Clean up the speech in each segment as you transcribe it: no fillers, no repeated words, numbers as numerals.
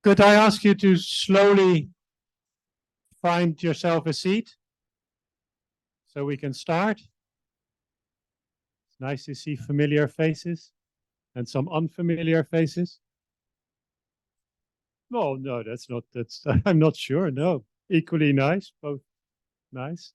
Could I ask you to slowly find yourself a seat so we can start? It's nice to see familiar faces and some unfamiliar faces. No, no, that's, I'm not sure. No, equally nice, both nice.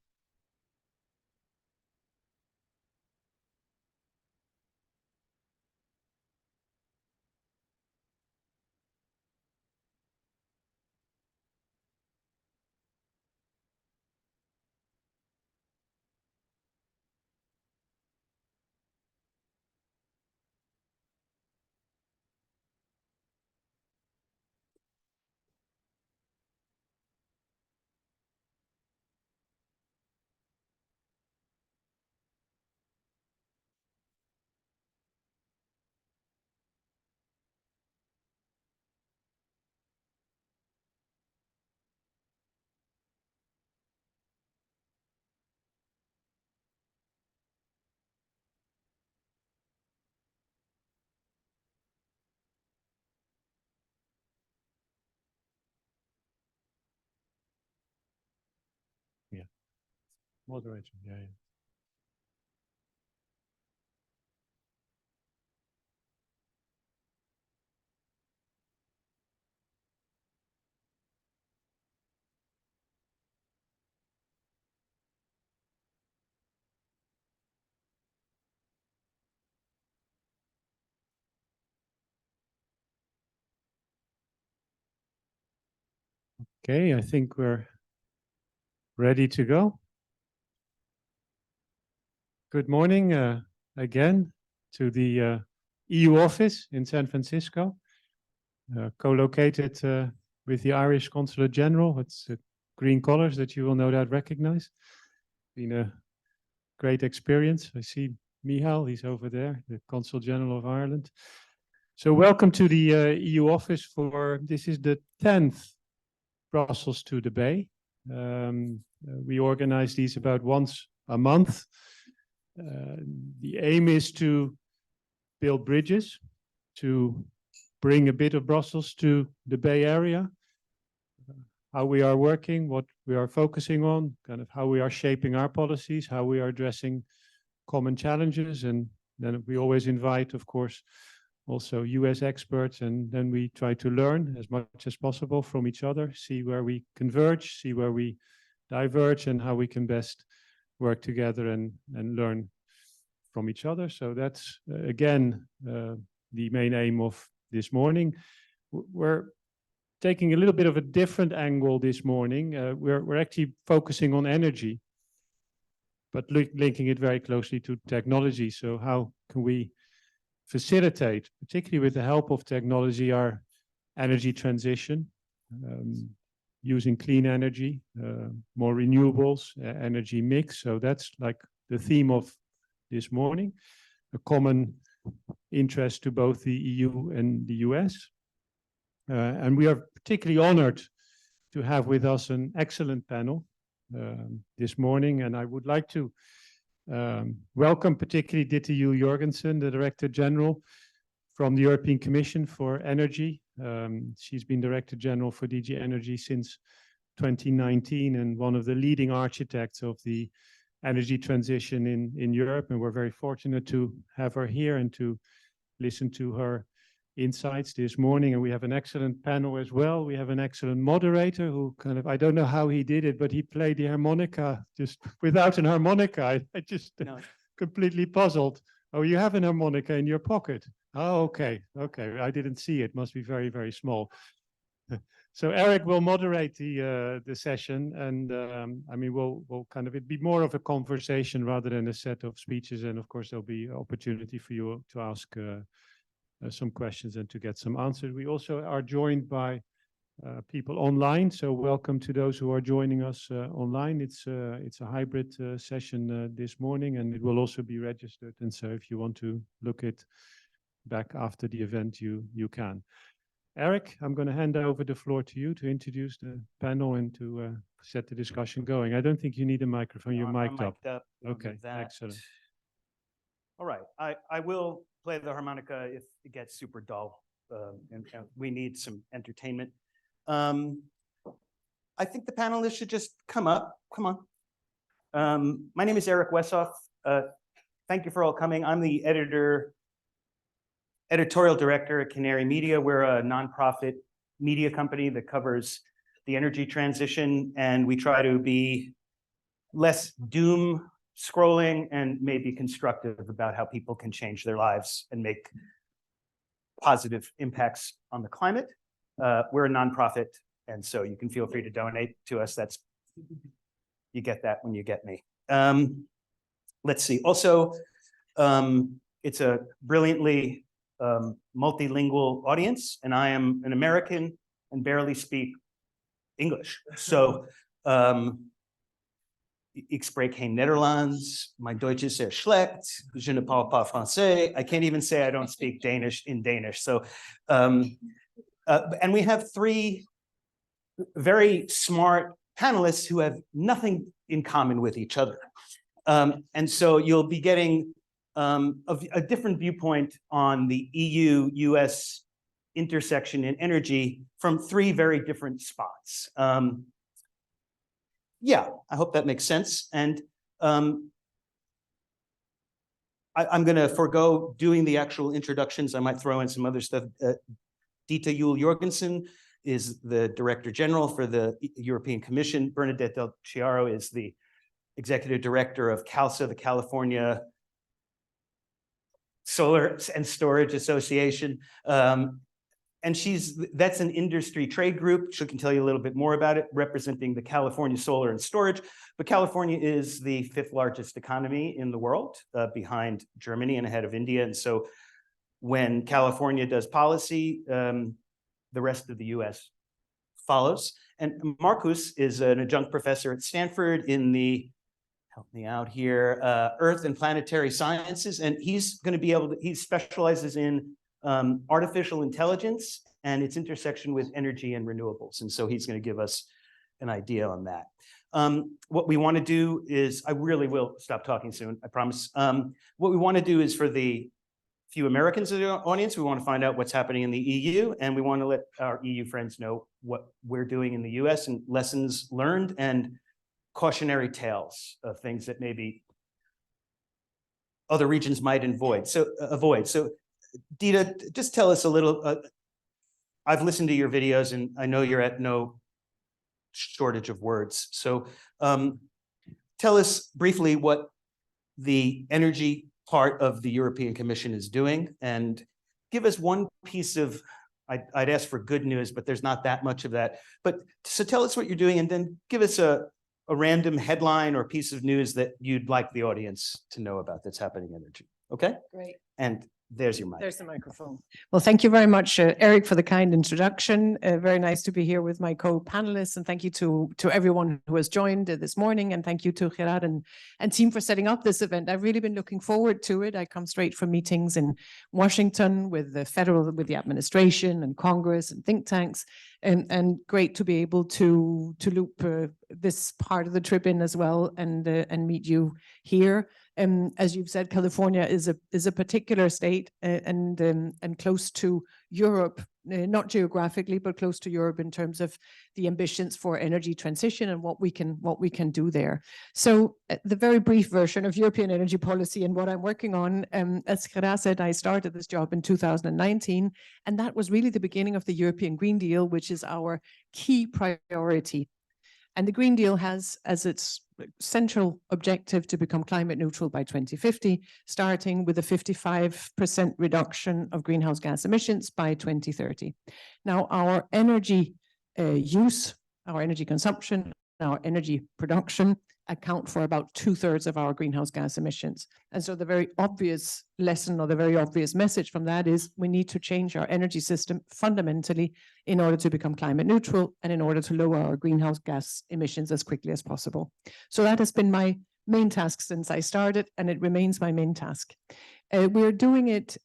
Yeah, moderator. Yeah, yeah. Okay, I think we're ready to go. Good morning again to the EU office in San Francisco, co-located with the Irish Consulate General. It's green colors that you will no doubt recognize. Been a great experience. I see Michal, he's over there, the Consul General of Ireland. So welcome to the EU office for, this is the 10th Brussels to the Bay. We organize these about once a month. The aim is to build bridges, to bring a bit of Brussels to the Bay Area, how we are working, what we are focusing on, kind of how we are shaping our policies, how we are addressing common challenges. And then we always invite, of course, also US experts, and then we try to learn as much as possible from each other, see where we converge, see where we diverge, and how we can best work together and learn from each other. So that's, again, the main aim of this morning. We're taking a little bit of a different angle this morning. We're actually focusing on energy, but linking it very closely to technology. So how can we facilitate, particularly with the help of technology, our energy transition, using clean energy, more renewables, energy mix. So that's like the theme of this morning, a common interest to both the EU and the US. And we are particularly honored to have with us an excellent panel this morning. And I would like to welcome particularly Ditte Juul Jørgensen, the Director General from the European Commission for Energy. She's been Director General for DG Energy since 2019 and one of the leading architects of the energy transition in Europe. And we're very fortunate to have her here and to listen to her insights this morning. And we have an excellent panel as well. We have an excellent moderator who kind of, I don't know how he did it, but he played the harmonica just without an harmonica. I just completely puzzled. Oh, you have an harmonica in your pocket. Oh, okay. Okay. I didn't see it. Must be very, very small. So Eric will moderate the session, and I mean, we'll kind of, it'd be more of a conversation rather than a set of speeches. And of course, there'll be opportunity for you to ask some questions and to get some answers. We also are joined by people online. So welcome to those who are joining us online. It's a hybrid session this morning, and it will also be registered. And so if you want to look it back after the event, you can. Eric, I'm going to hand over the floor to you to introduce the panel and to set the discussion going. I don't think you need a microphone. You're mic'd up. Okay, excellent. All right, I will play the harmonica if it gets super dull. and we need some entertainment. I think the panelists should just come up. Come on. My name is Eric Wessoff. Thank you for all coming. I'm the editorial director at Canary Media. We're a nonprofit media company that covers the energy transition, and we try to be less doom scrolling and maybe constructive about how people can change their lives and make positive impacts on the climate. We're a nonprofit, and so you can feel free to donate to us. You get that when you get me. Let's see. Also, it's a brilliantly multilingual audience, and I am an American and barely speak English. So, ik spreek geen Nederlands, mijn Deutsch is zeer slecht, je ne parle pas français. I can't even say I don't speak Danish in Danish. So, and we have three very smart panelists who have nothing in common with each other. And so you'll be getting a different viewpoint on the EU-US intersection in energy from three very different spots. Yeah, I hope that makes sense. And I'm going to forego doing the actual introductions. I might throw in some other stuff. Ditte Juul Jørgensen is the Director General for the European Commission. Bernadette Del Chiaro is the Executive Director of CALSA, the California Solar and Storage Association. And that's an industry trade group. She can tell you a little bit more about it, representing the California Solar and Storage. But California is the 5th largest economy in the world, behind Germany and ahead of India. And so when California does policy, the rest of the US follows. And Markus is an adjunct professor at Stanford in the, help me out here, Earth and Planetary Sciences. And he's going to be able to, he specializes in artificial intelligence and its intersection with energy and renewables. And so he's going to give us an idea on that. What we want to do is, I really will stop talking soon, I promise. What we want to do is, for the few Americans in the audience, we want to find out what's happening in the EU, and we want to let our EU friends know what we're doing in the US and lessons learned and cautionary tales of things that maybe other regions might avoid. So Ditte, just tell us a little, I've listened to your videos and I know you're at no shortage of words. So tell us briefly what the energy part of the European Commission is doing, and give us one piece of, I'd ask for good news, but there's not that much of that. But so tell us what you're doing, and then give us a random headline or piece of news that you'd like the audience to know about that's happening in energy. Okay? Great. And there's your mic. There's the microphone. Well, thank you very much, Eric, for the kind introduction. Very nice to be here with my co-panelists, and thank you to everyone who has joined this morning, and thank you to Gerard and team for setting up this event. I've really been looking forward to it. I come straight from meetings in Washington with the administration and Congress and think tanks, and great to be able to loop this part of the trip in as well, and meet you here. As you've said, California is a particular state and close to Europe, not geographically, but close to Europe in terms of the ambitions for energy transition and what we can do there. So the very brief version of European energy policy and what I'm working on, as Gerard said, I started this job in 2019, and that was really the beginning of the European Green Deal, which is our key priority. And the Green Deal has as its central objective to become climate neutral by 2050, starting with a 55% reduction of greenhouse gas emissions by 2030. Now, our energy use, our energy consumption, our energy production account for about 2/3 of our greenhouse gas emissions. And so the very obvious lesson, or the very obvious message from that, is we need to change our energy system fundamentally in order to become climate neutral and in order to lower our greenhouse gas emissions as quickly as possible. So that has been my main task since I started, and it remains my main task. We're doing it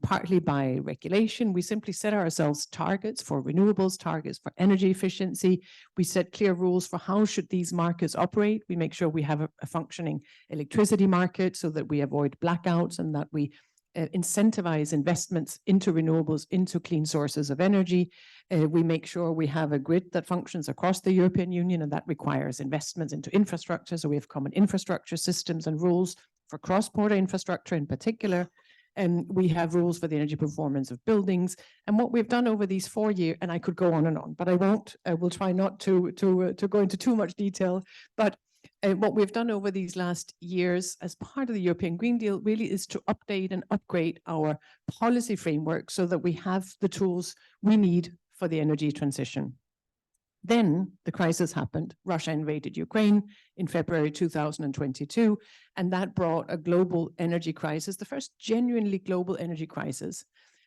partly by regulation. We simply set ourselves targets for renewables, targets for energy efficiency. We set clear rules for how should these markets operate. We make sure we have a functioning electricity market so that we avoid blackouts and that we incentivize investments into renewables, into clean sources of energy. We make sure we have a grid that functions across the European Union, and that requires investments into infrastructure. So we have common infrastructure systems and rules for cross-border infrastructure in particular. And we have rules for the energy performance of buildings. And what we've done over these 4 years, and I could go on and on, but I won't. I will try not to go into too much detail. But what we've done over these last years as part of the European Green Deal really is to update and upgrade our policy framework so that we have the tools we need for the energy transition. Then the crisis happened. Russia invaded Ukraine in February 2022, and that brought a global energy crisis, the first genuinely global energy crisis.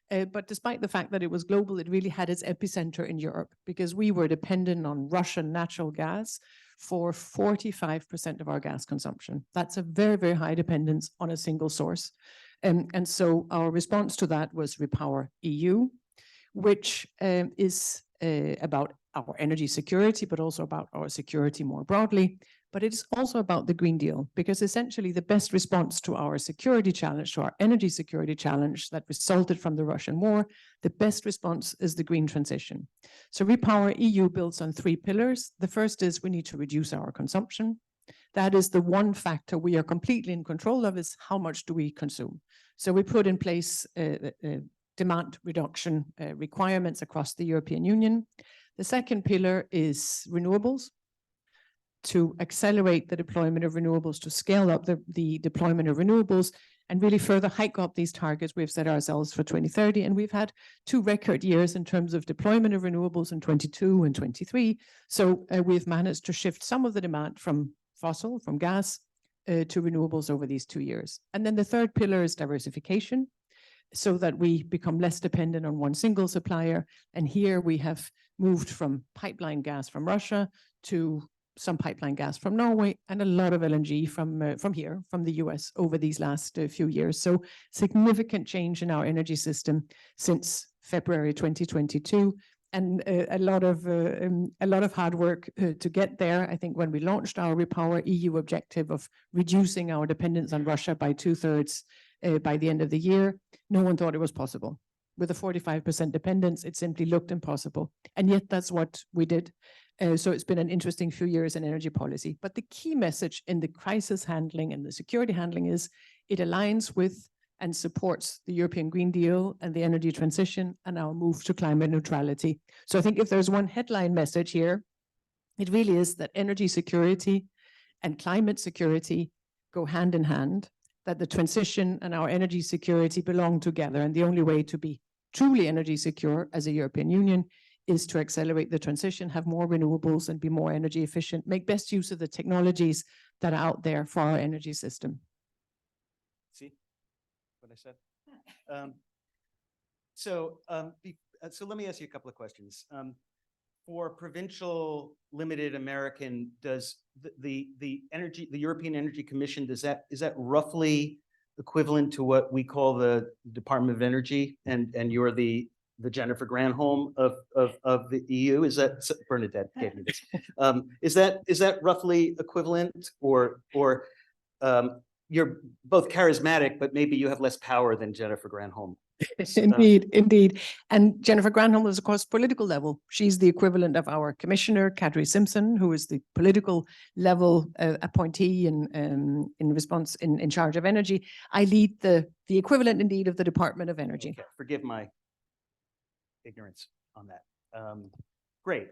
But despite the fact that it was global, it really had its epicenter in Europe because we were dependent on Russian natural gas for 45% of our gas consumption. That's a very, very high dependence on a single source. And so our response to that was Repower EU, which is about our energy security, but also about our security more broadly. But it's also about the Green Deal, because essentially the best response to our security challenge, to our energy security challenge that resulted from the Russian war, the best response is the green transition. So Repower EU builds on 3 pillars. The first is we need to reduce our consumption. That is the one factor we are completely in control of, is how much do we consume. So we put in place demand reduction requirements across the European Union. The second pillar is renewables, to accelerate the deployment of renewables, to scale up the deployment of renewables, and really further hike up these targets we've set ourselves for 2030. And we've had 2 record years in terms of deployment of renewables in 22 and 23. So we've managed to shift some of the demand from fossil, from gas, to renewables over these 2 years. And then the third pillar is diversification, so that we become less dependent on one single supplier. And here we have moved from pipeline gas from Russia to some pipeline gas from Norway and a lot of LNG from here, from the US over these last few years. So significant change in our energy system since February 2022, and a lot of hard work to get there. I think when we launched our Repower EU objective of reducing our dependence on Russia by 2/3 by the end of the year, no one thought it was possible. With a 45% dependence, it simply looked impossible. And yet that's what we did. So it's been an interesting few years in energy policy. But the key message in the crisis handling and the security handling is it aligns with and supports the European Green Deal and the energy transition and our move to climate neutrality. So I think if there's one headline message here, it really is that energy security and climate security go hand in hand, that the transition and our energy security belong together. And the only way to be truly energy secure as a European Union is to accelerate the transition, have more renewables and be more energy efficient, make best use of the technologies that are out there for our energy system. See what I said? So let me ask you a couple of questions. For provincial limited American, does the European Energy Commission, is that roughly equivalent to what we call the Department of Energy, and you're the Jennifer Granholm of the EU? Is that Bernadette gave me this? Is that roughly equivalent, or you're both charismatic, but maybe you have less power than Jennifer Granholm? Indeed. And Jennifer Granholm is, of course, political level. She's the equivalent of our commissioner, Kadri Simpson, who is the political level appointee in response in charge of energy. I lead the equivalent, indeed, of the Department of Energy. Okay. Forgive my ignorance on that. Great.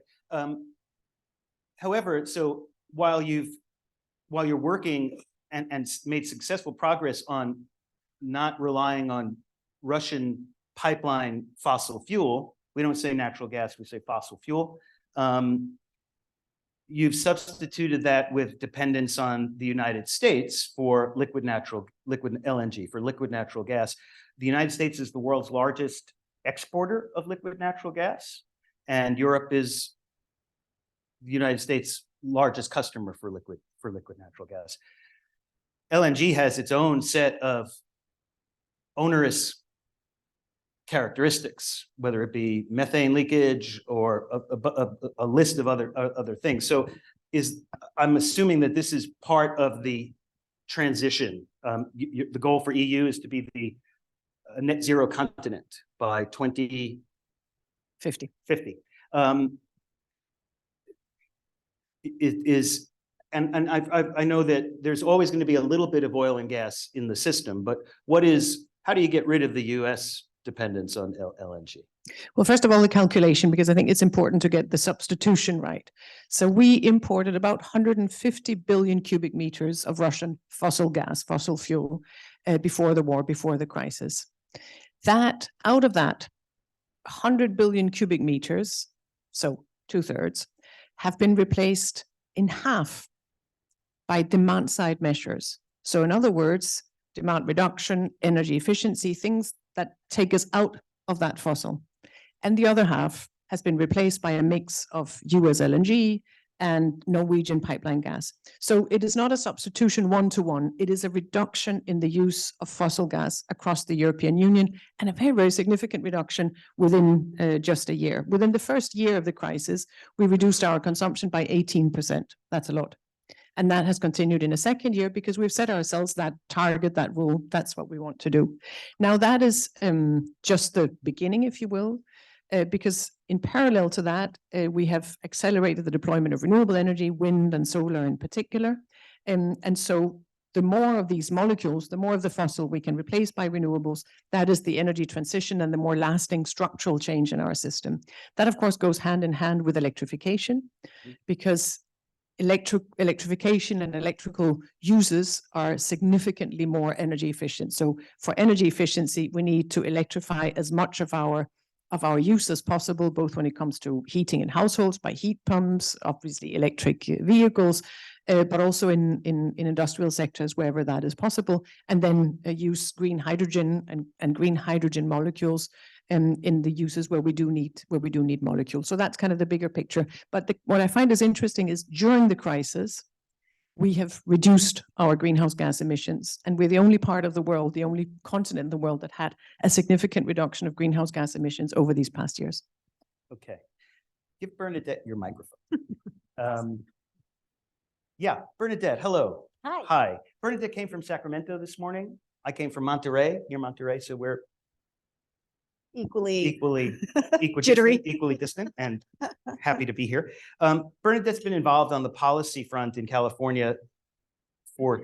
However, so while you're working and made successful progress on not relying on Russian pipeline fossil fuel, we don't say natural gas, we say fossil fuel. You've substituted that with dependence on the United States for liquid LNG, for liquid natural gas. The United States is the world's largest exporter of liquid natural gas, and Europe is the United States' largest customer for liquid natural gas. LNG has its own set of onerous characteristics, whether it be methane leakage or a list of other things. So I'm assuming that this is part of the transition. The goal for EU is to be a net zero continent by 2050. I know that there's always going to be a little bit of oil and gas in the system, but how do you get rid of the US dependence on LNG? Well, first of all, the calculation, because I think it's important to get the substitution right. So we imported about 150 billion cubic meters of Russian fossil gas, fossil fuel, before the war, before the crisis. That, out of that 100 billion cubic meters, so 2/3, have been replaced in half by demand side measures. So in other words, demand reduction, energy efficiency, things that take us out of that fossil. And the other half has been replaced by a mix of US LNG and Norwegian pipeline gas. So it is not a substitution one-to-one. It is a reduction in the use of fossil gas across the European Union, and a very, very significant reduction within just a year. Within the first year of the crisis, we reduced our consumption by 18%. That's a lot. And that has continued in a second year because we've set ourselves that target, that rule. That's what we want to do. Now, that is just the beginning, if you will, because in parallel to that, we have accelerated the deployment of renewable energy, wind and solar in particular. And so the more of these molecules, the more of the fossil we can replace by renewables, that is the energy transition and the more lasting structural change in our system. That, of course, goes hand in hand with electrification, because electrification and electrical uses are significantly more energy efficient. So for energy efficiency, we need to electrify as much of our use as possible, both when it comes to heating in households by heat pumps, obviously electric vehicles, but also in industrial sectors wherever that is possible, and then use green hydrogen and green hydrogen molecules in the uses where we do need molecules. So that's kind of the bigger picture. But what I find is interesting is during the crisis, we have reduced our greenhouse gas emissions, and we're the only part of the world, the only continent in the world that had a significant reduction of greenhouse gas emissions over these past years. Okay. Give Bernadette your microphone. Yeah, Bernadette, hello. Hi. Hi. Bernadette came from Sacramento this morning. I came from Monterey, near Monterey, so we're Equally equidistant, equally distant, and happy to be here. Bernadette's been involved on the policy front in California for,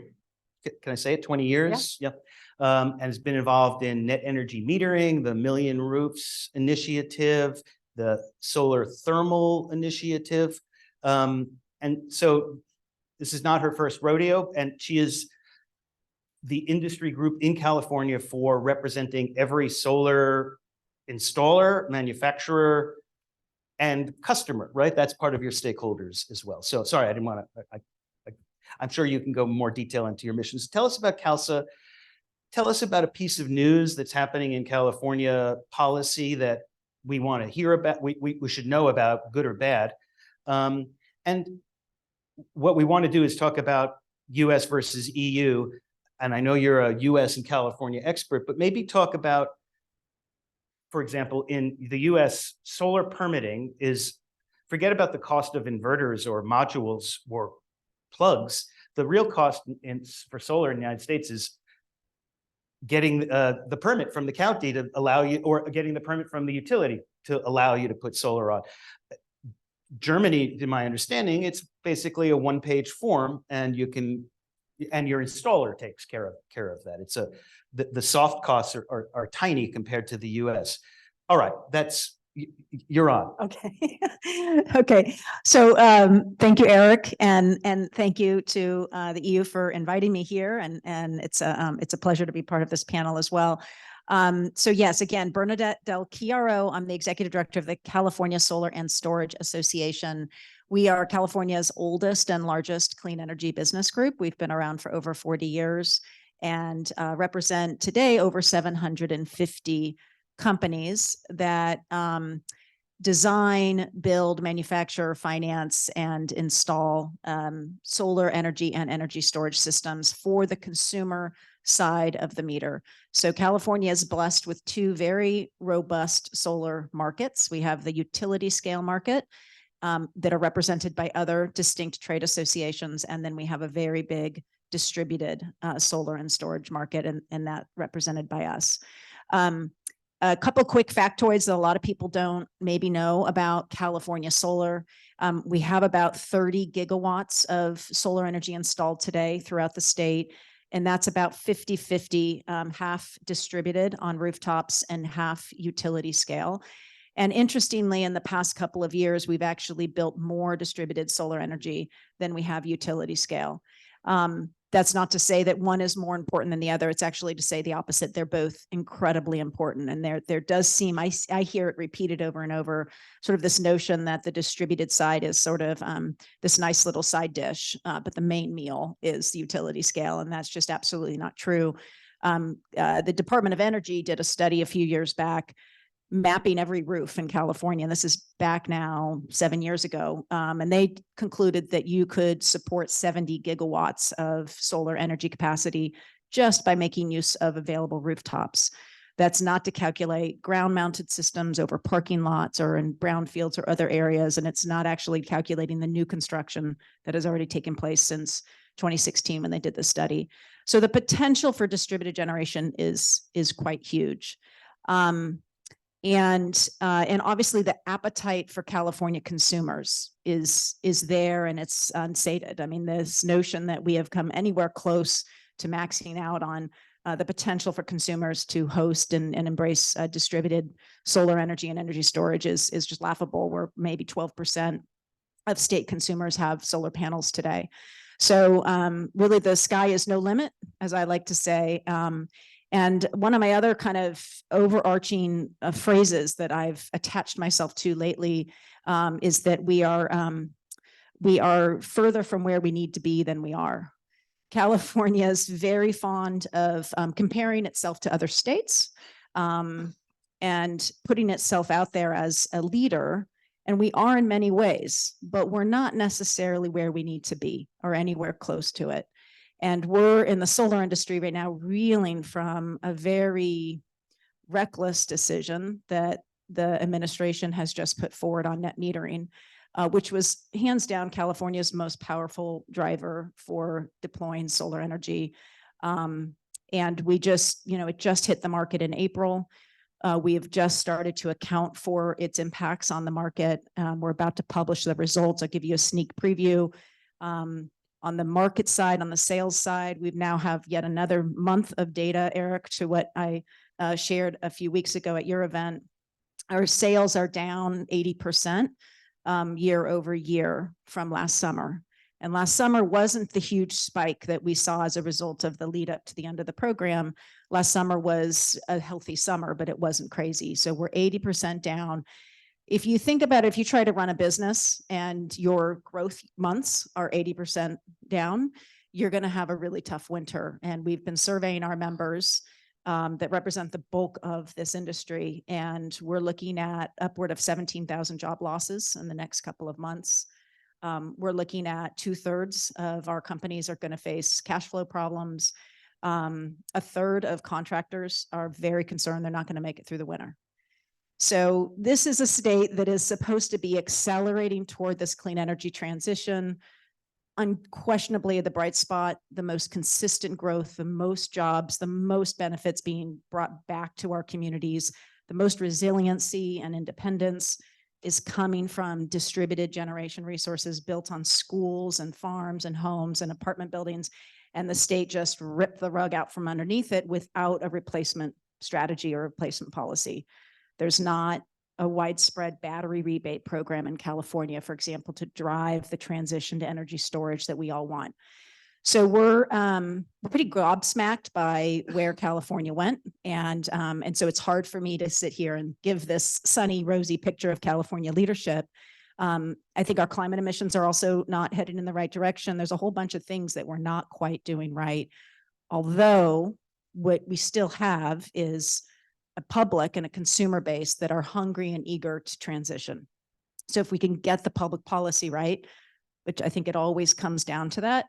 can I say it, 20 years? Yeah. And has been involved in net energy metering, the Million Roofs Initiative, the Solar Thermal Initiative. And so this is not her first rodeo, and she is the industry group in California for representing every solar installer, manufacturer, and customer, right? That's part of your stakeholders as well. So sorry, I didn't want to, I'm sure you can go more detail into your missions. Tell us about CALSA. Tell us about a piece of news that's happening in California policy that we want to hear about, we should know about, good or bad. And what we want to do is talk about US versus EU. And I know you're a US and California expert, but maybe talk about, for example, in the US, solar permitting is, forget about the cost of inverters or modules or plugs. The real cost for solar in the United States is getting the permit from the county to allow you, or getting the permit from the utility to allow you to put solar on. Germany, to my understanding, it's basically a one-page form, and you can, and your installer takes care of that. It's the soft costs are tiny compared to the US. All right, you're on. Okay. Okay. So thank you, Eric, and thank you to the EU for inviting me here, and it's a pleasure to be part of this panel as well. So yes, again, Bernadette Del Chiaro. I'm the executive director of the California Solar and Storage Association. We are California's oldest and largest clean energy business group. We've been around for over 40 years and represent today over 750 companies that design, build, manufacture, finance, and install solar energy and energy storage systems for the consumer side of the meter. So California is blessed with two very robust solar markets. We have the utility scale market that are represented by other distinct trade associations, and then we have a very big distributed solar and storage market, and that represented by us. A couple quick factoids that a lot of people don't maybe know about California solar. We have about 30 gigawatts of solar energy installed today throughout the state. And that's about 50-50, half distributed on rooftops and half utility scale. And interestingly, in the past couple of years, we've actually built more distributed solar energy than we have utility scale. That's not to say that one is more important than the other. It's actually to say the opposite. They're both incredibly important. And there does seem, I hear it repeated over and over, sort of this notion that the distributed side is sort of this nice little side dish, but the main meal is the utility scale. And that's just absolutely not true. The Department of Energy did a study a few years back mapping every roof in California. And this is back now 7 years ago. And they concluded that you could support 70 gigawatts of solar energy capacity just by making use of available rooftops. That's not to calculate ground mounted systems over parking lots or in brownfields or other areas. And it's not actually calculating the new construction that has already taken place since 2016 when they did the study. So the potential for distributed generation is quite huge. And obviously the appetite for California consumers is there, and it's unsated. I mean, this notion that we have come anywhere close to maxing out on the potential for consumers to host and embrace distributed solar energy and energy storage is just laughable. Where maybe 12% of state consumers have solar panels today. So really the sky is no limit, as I like to say. And one of my other kind of overarching phrases that I've attached myself to lately is that we are further from where we need to be than we are. California is very fond of comparing itself to other states and putting itself out there as a leader. And we are in many ways, but we're not necessarily where we need to be or anywhere close to it. And we're in the solar industry right now reeling from a very reckless decision that the administration has just put forward on net metering, which was hands down California's most powerful driver for deploying solar energy. And we just, it just hit the market in April. We have just started to account for its impacts on the market. We're about to publish the results. I'll give you a sneak preview. On the market side, on the sales side, we now have yet another month of data, Eric, to what I shared a few weeks ago at your event. Our sales are down 80% year over year from last summer. And last summer wasn't the huge spike that we saw as a result of the lead up to the end of the program. Last summer was a healthy summer, but it wasn't crazy. So we're 80% down. If you think about it, if you try to run a business and your growth months are 80% down, you're going to have a really tough winter. And we've been surveying our members that represent the bulk of this industry. And we're looking at upward of 17,000 job losses in the next couple of months. We're looking at 2/3 of our companies are going to face cash flow problems. A third of contractors are very concerned they're not going to make it through the winter. So this is a state that is supposed to be accelerating toward this clean energy transition. Unquestionably the bright spot, the most consistent growth, the most jobs, the most benefits being brought back to our communities, the most resiliency and independence is coming from distributed generation resources built on schools and farms and homes and apartment buildings. And the state just ripped the rug out from underneath it without a replacement strategy or replacement policy. There's not a widespread battery rebate program in California, for example, to drive the transition to energy storage that we all want. So we're pretty gobsmacked by where California went. And so it's hard for me to sit here and give this sunny, rosy picture of California leadership. I think our climate emissions are also not headed in the right direction. There's a whole bunch of things that we're not quite doing right. Although what we still have is a public and a consumer base that are hungry and eager to transition. So if we can get the public policy right, which I think it always comes down to that,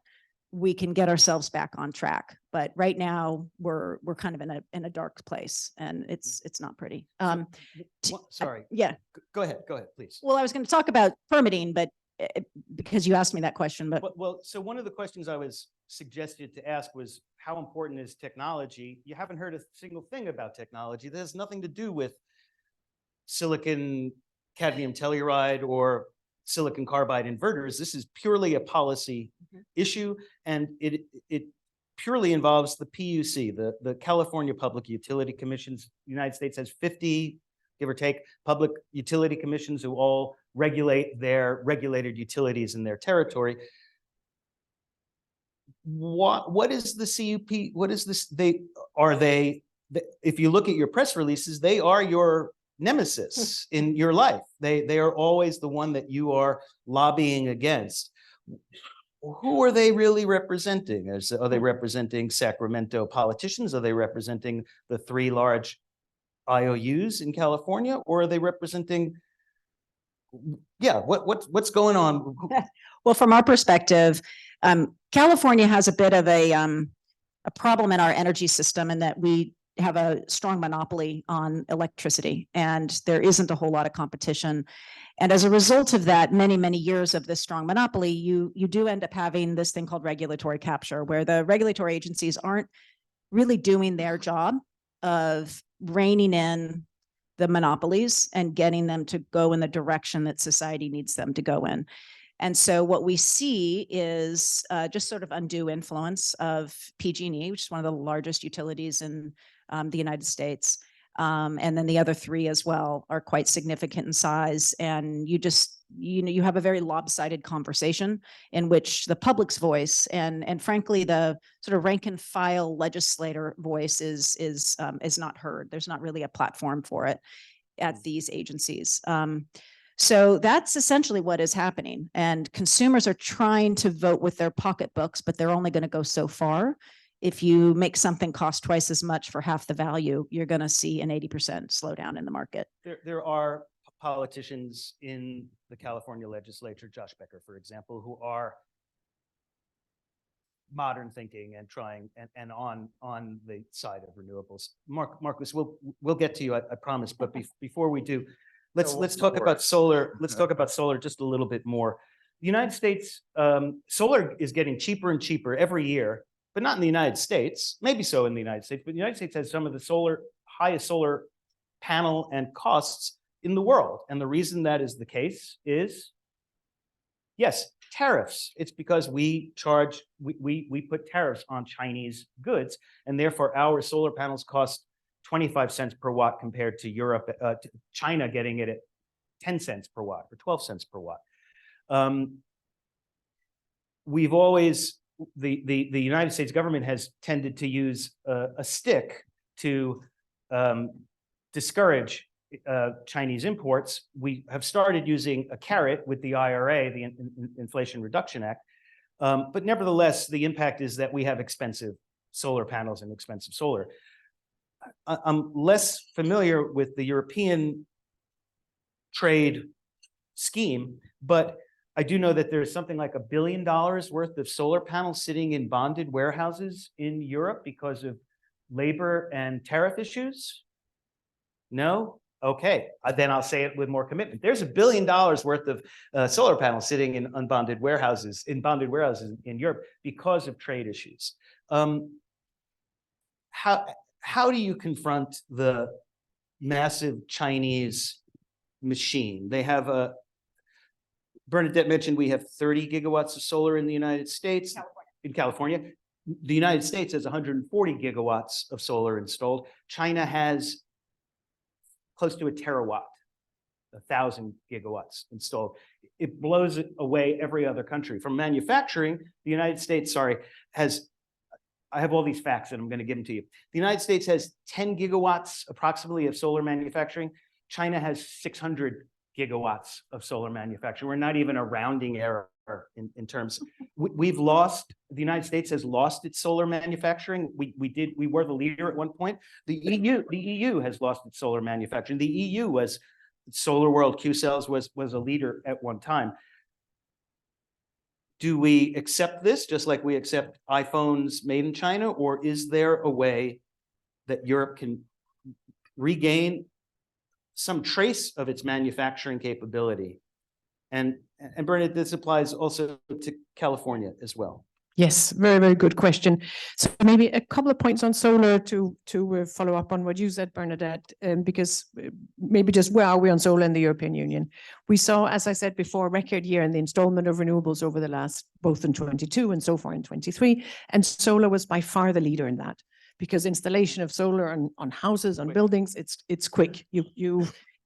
we can get ourselves back on track. But right now we're kind of in a dark place, and it's not pretty. Sorry. Yeah. Go ahead, please. Well, I was going to talk about permitting, but because you asked me that question, but Well, so one of the questions I was suggested to ask was, how important is technology? You haven't heard a single thing about technology. That has nothing to do with silicon cadmium telluride or silicon carbide inverters. This is purely a policy issue, and it purely involves the PUC, the California Public Utility Commissions. The United States has 50, give or take, public utility commissions who all regulate their regulated utilities in their territory. What is the CUP? What is this? If you look at your press releases, they are your nemesis in your life. They are always the one that you are lobbying against. Who are they really representing? Are they representing Sacramento politicians? Are they representing the 3 large IOUs in California? Or are they representing, what's going on? well, from our perspective, California has a bit of a problem in our energy system in that we have a strong monopoly on electricity, and there isn't a whole lot of competition. And as a result of that, many, many years of this strong monopoly, you do end up having this thing called regulatory capture, where the regulatory agencies aren't really doing their job of reining in the monopolies and getting them to go in the direction that society needs them to go in. And so what we see is just sort of undue influence of PG&E, which is one of the largest utilities in the United States. And then the other 3 as well are quite significant in size. And you have a very lopsided conversation in which the public's voice and frankly, the sort of rank and file legislator voice is not heard. There's not really a platform for it at these agencies. So that's essentially what is happening. And consumers are trying to vote with their pocketbooks, but they're only going to go so far. If you make something cost twice as much for half the value, you're going to see an 80% slowdown in the market. There are politicians in the California legislature, Josh Becker, for example, who are modern thinking and trying and on the side of renewables. Markus, we'll get to you, I promise. But before we do, let's talk about solar. Let's talk about solar just a little bit more. The United States, solar is getting cheaper and cheaper every year, but not in the United States. Maybe so in the United States, but the United States has some of the highest solar panel and costs in the world. And the reason that is the case is, yes, tariffs. It's because we put tariffs on Chinese goods, and therefore our solar panels cost 25 cents per watt compared to Europe, to China getting it at 10 cents per watt or 12 cents per watt. We've always, the United States government has tended to use a stick to discourage Chinese imports. We have started using a carrot with the IRA, the Inflation Reduction Act. But nevertheless, the impact is that we have expensive solar panels and expensive solar. I'm less familiar with the European trade scheme, but I do know that there's something like $1 billion worth of solar panels sitting in bonded warehouses in Europe because of labor and tariff issues. No? Okay, then I'll say it with more commitment. There's $1 billion worth of solar panels sitting in bonded warehouses in Europe because of trade issues. How do you confront the massive Chinese machine? They have Bernadette mentioned we have 30 gigawatts of solar in the United States. In California. The United States has 140 gigawatts of solar installed. China has close to a terawatt, 1,000 gigawatts installed. It blows away every other country. From manufacturing, the United States, has, I have all these facts and I'm going to give them to you. The United States has 10 gigawatts approximately of solar manufacturing. China has 600 gigawatts of solar manufacturing. We're not even a rounding error in terms. We've lost, the United States has lost its solar manufacturing. We were the leader at one point. The EU has lost its solar manufacturing. The EU was, Solar World Q-Cells was a leader at one time. Do we accept this just like we accept iPhones made in China, or is there a way that Europe can regain some trace of its manufacturing capability and And Bernadette, this applies also to California as well. Yes, very, very good question. So maybe a couple of points on solar to follow up on what you said, Bernadette, because maybe just where are we on solar in the European Union? We saw, as I said before, a record year in the installment of renewables over the last, both in 22 and so far in 23, and solar was by far the leader in that, because installation of solar on houses, on buildings, it's quick.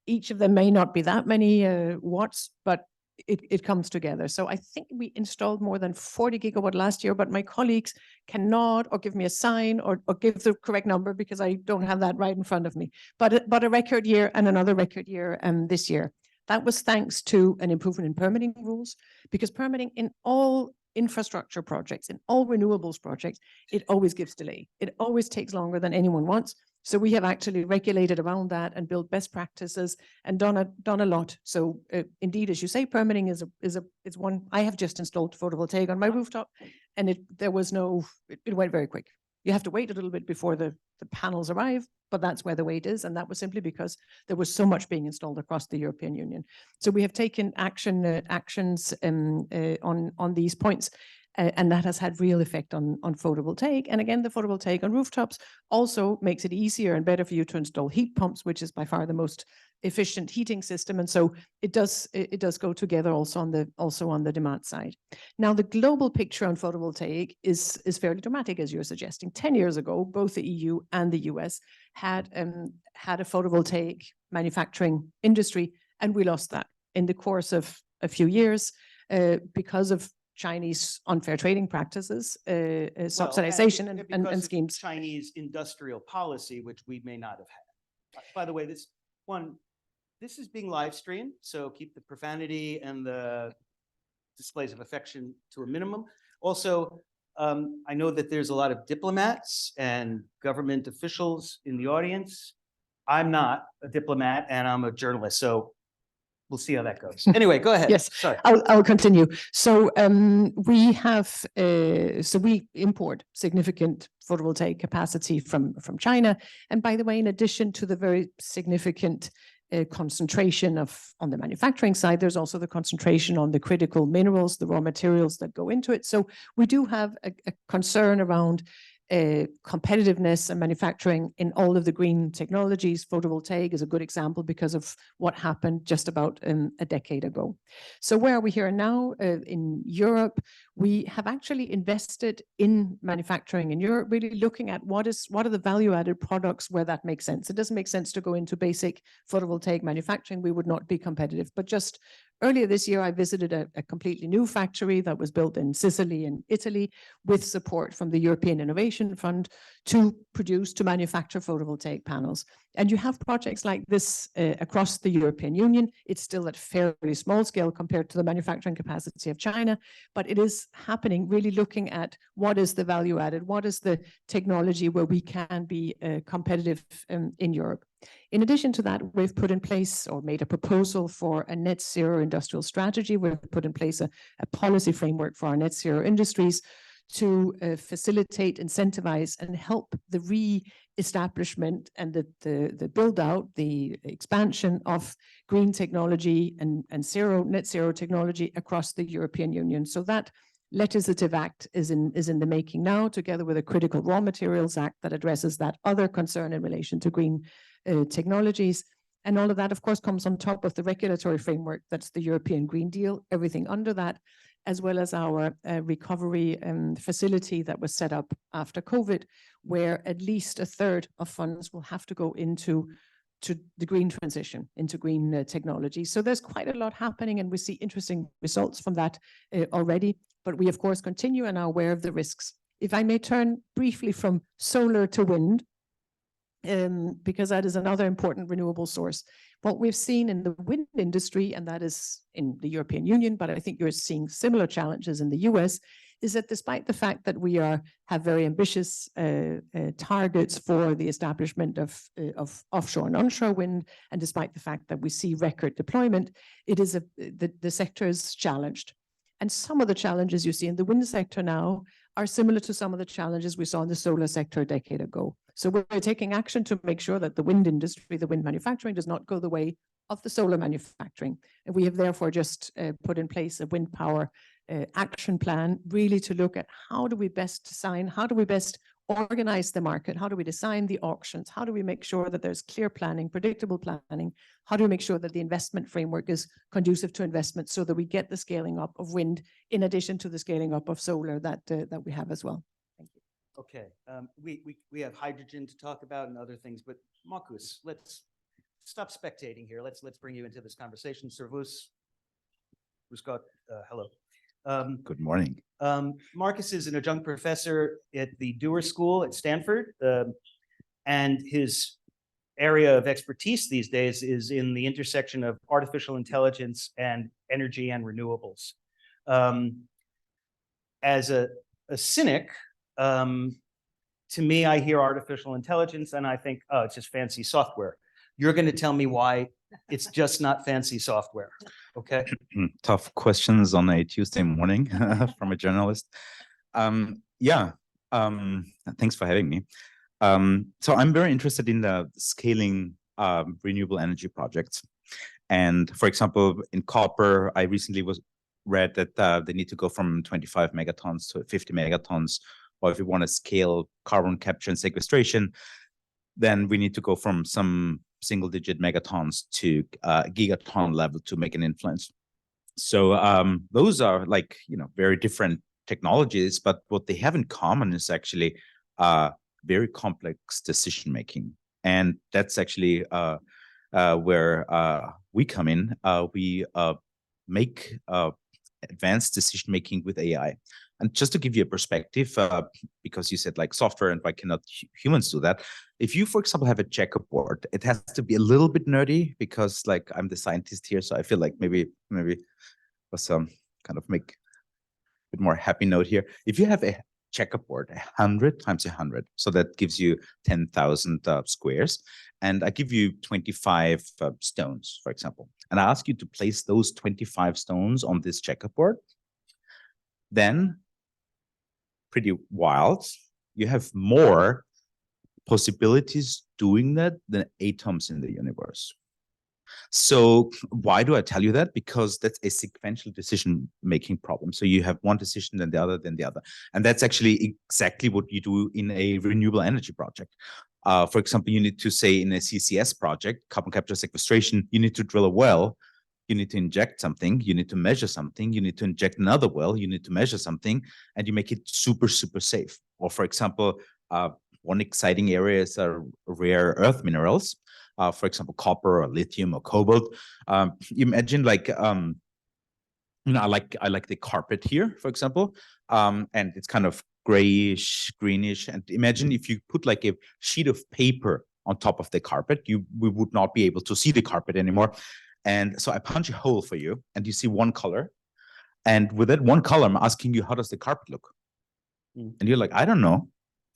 Each of them may not be that many watts, but it comes together. So I think we installed more than 40 gigawatt last year, but my colleagues can nod or give me a sign or give the correct number because I don't have that right in front of me. But a record year and another record year this year. That was thanks to an improvement in permitting rules, because permitting in all infrastructure projects, in all renewables projects, it always gives delay. It always takes longer than anyone wants. So we have actually regulated around that and built best practices and done a lot. So indeed, as you say, permitting is one. I have just installed photovoltaic on my rooftop, and it went very quick. You have to wait a little bit before the panels arrive, but that's where the wait is, and that was simply because there was so much being installed across the European Union. So we have taken actions on these points. And that has had real effect on photovoltaic. And again, the photovoltaic on rooftops also makes it easier and better for you to install heat pumps, which is by far the most efficient heating system. And so it does go together also on the demand side. Now, the global picture on photovoltaic is fairly dramatic, as you're suggesting. 10 years ago, both the EU and the US had a photovoltaic manufacturing industry, and we lost that in the course of a few years because of Chinese unfair trading practices, subsidization and schemes. Chinese industrial policy, which we may not have had. By the way, this is being live streamed, so keep the profanity and the displays of affection to a minimum. Also, I know that there's a lot of diplomats and government officials in the audience. I'm not a diplomat and I'm a journalist, so we'll see how that goes. Anyway, go ahead. Yes, sorry. I'll continue. So we import significant photovoltaic capacity from China. And by the way, in addition to the very significant concentration on the manufacturing side, there's also the concentration on the critical minerals, the raw materials that go into it. So we do have a concern around competitiveness and manufacturing in all of the green technologies. Photovoltaic is a good example because of what happened just about a decade ago. So where are we here now? In Europe, we have actually invested in manufacturing in Europe, really looking at what are the value-added products where that makes sense. It doesn't make sense to go into basic photovoltaic manufacturing. We would not be competitive. But just earlier this year, I visited a completely new factory that was built in Sicily and Italy with support from the European Innovation Fund to manufacture photovoltaic panels. And you have projects like this across the European Union. It's still at fairly small scale compared to the manufacturing capacity of China, but it is happening, really looking at what is the value added, what is the technology where we can be competitive in Europe. In addition to that, we've put in place or made a proposal for a net zero industrial strategy. We've put in place a policy framework for our net zero industries to facilitate, incentivize, and help the re-establishment and the build out, the expansion of green technology and net zero technology across the European Union. So that legislative act is in the making now, together with a critical raw materials act that addresses that other concern in relation to green technologies. And all of that, of course, comes on top of the regulatory framework that's the European Green Deal, everything under that, as well as our recovery facility that was set up after COVID, where at least a third of funds will have to go into the green transition, into green technology. So there's quite a lot happening, and we see interesting results from that already. But we, of course, continue and are aware of the risks. If I may turn briefly from solar to wind, because that is another important renewable source. What we've seen in the wind industry, and that is in the European Union, but I think you're seeing similar challenges in the US, is that despite the fact that we have very ambitious targets for the establishment of offshore and onshore wind, and despite the fact that we see record deployment, it is the sector is challenged. And some of the challenges you see in the wind sector now are similar to some of the challenges we saw in the solar sector a decade ago. So we're taking action to make sure that the wind industry, the wind manufacturing, does not go the way of the solar manufacturing. And we have therefore just put in place a wind power action plan, really to look at how do we best design, how do we best organize the market, how do we design the auctions, how do we make sure that there's clear planning, predictable planning, how do we make sure that the investment framework is conducive to investment so that we get the scaling up of wind in addition to the scaling up of solar that we have as well. Thank you. Okay, we have hydrogen to talk about and other things, but Markus, let's stop spectating here. Let's bring you into this conversation. Servus, Scott, hello. Good morning. Markus is an adjunct professor at the Dewar School at Stanford, and his area of expertise these days is in the intersection of artificial intelligence and energy and renewables. As a cynic, to me, I hear artificial intelligence and I think, oh, it's just fancy software. You're going to tell me why it's just not fancy software, okay? Tough questions on a Tuesday morning from a journalist. Thanks for having me. So I'm very interested in the scaling renewable energy projects. And for example, in copper, I recently read that they need to go from 25 megatons to 50 megatons. Or if you want to scale carbon capture and sequestration, then we need to go from some single-digit megatons to gigaton level to make an influence. So those are like, very different technologies, but what they have in common is actually very complex decision making, and that's actually where we come in. We make advanced decision making with AI. And just to give you a perspective, because you said like software and why cannot humans do that? If you, for example, have a checkerboard, it has to be a little bit nerdy because like I'm the scientist here. So I feel like maybe was kind of make a bit more happy note here. If you have a checkerboard, 100 times 100, so that gives you 10,000 squares. And I give you 25 stones, for example, and I ask you to place those 25 stones on this checkerboard. Then pretty wild, you have more possibilities doing that than atoms in the universe. So why do I tell you that? Because that's a sequential decision-making problem. So you have one decision, then the other, then the other. And that's actually exactly what you do in a renewable energy project. For example, you need to say in a CCS project, carbon capture sequestration, you need to drill a well, you need to inject something, you need to measure something, you need to inject another well, you need to measure something, and you make it super, super safe. Or for example, one exciting area is rare earth minerals. For example, copper or lithium or cobalt. Imagine like, I like the carpet here, for example, and it's kind of grayish, greenish. And imagine if you put like a sheet of paper on top of the carpet, we would not be able to see the carpet anymore. And so I punch a hole for you and you see one color. And with that one color, I'm asking you, how does the carpet look? And you're like, I don't know.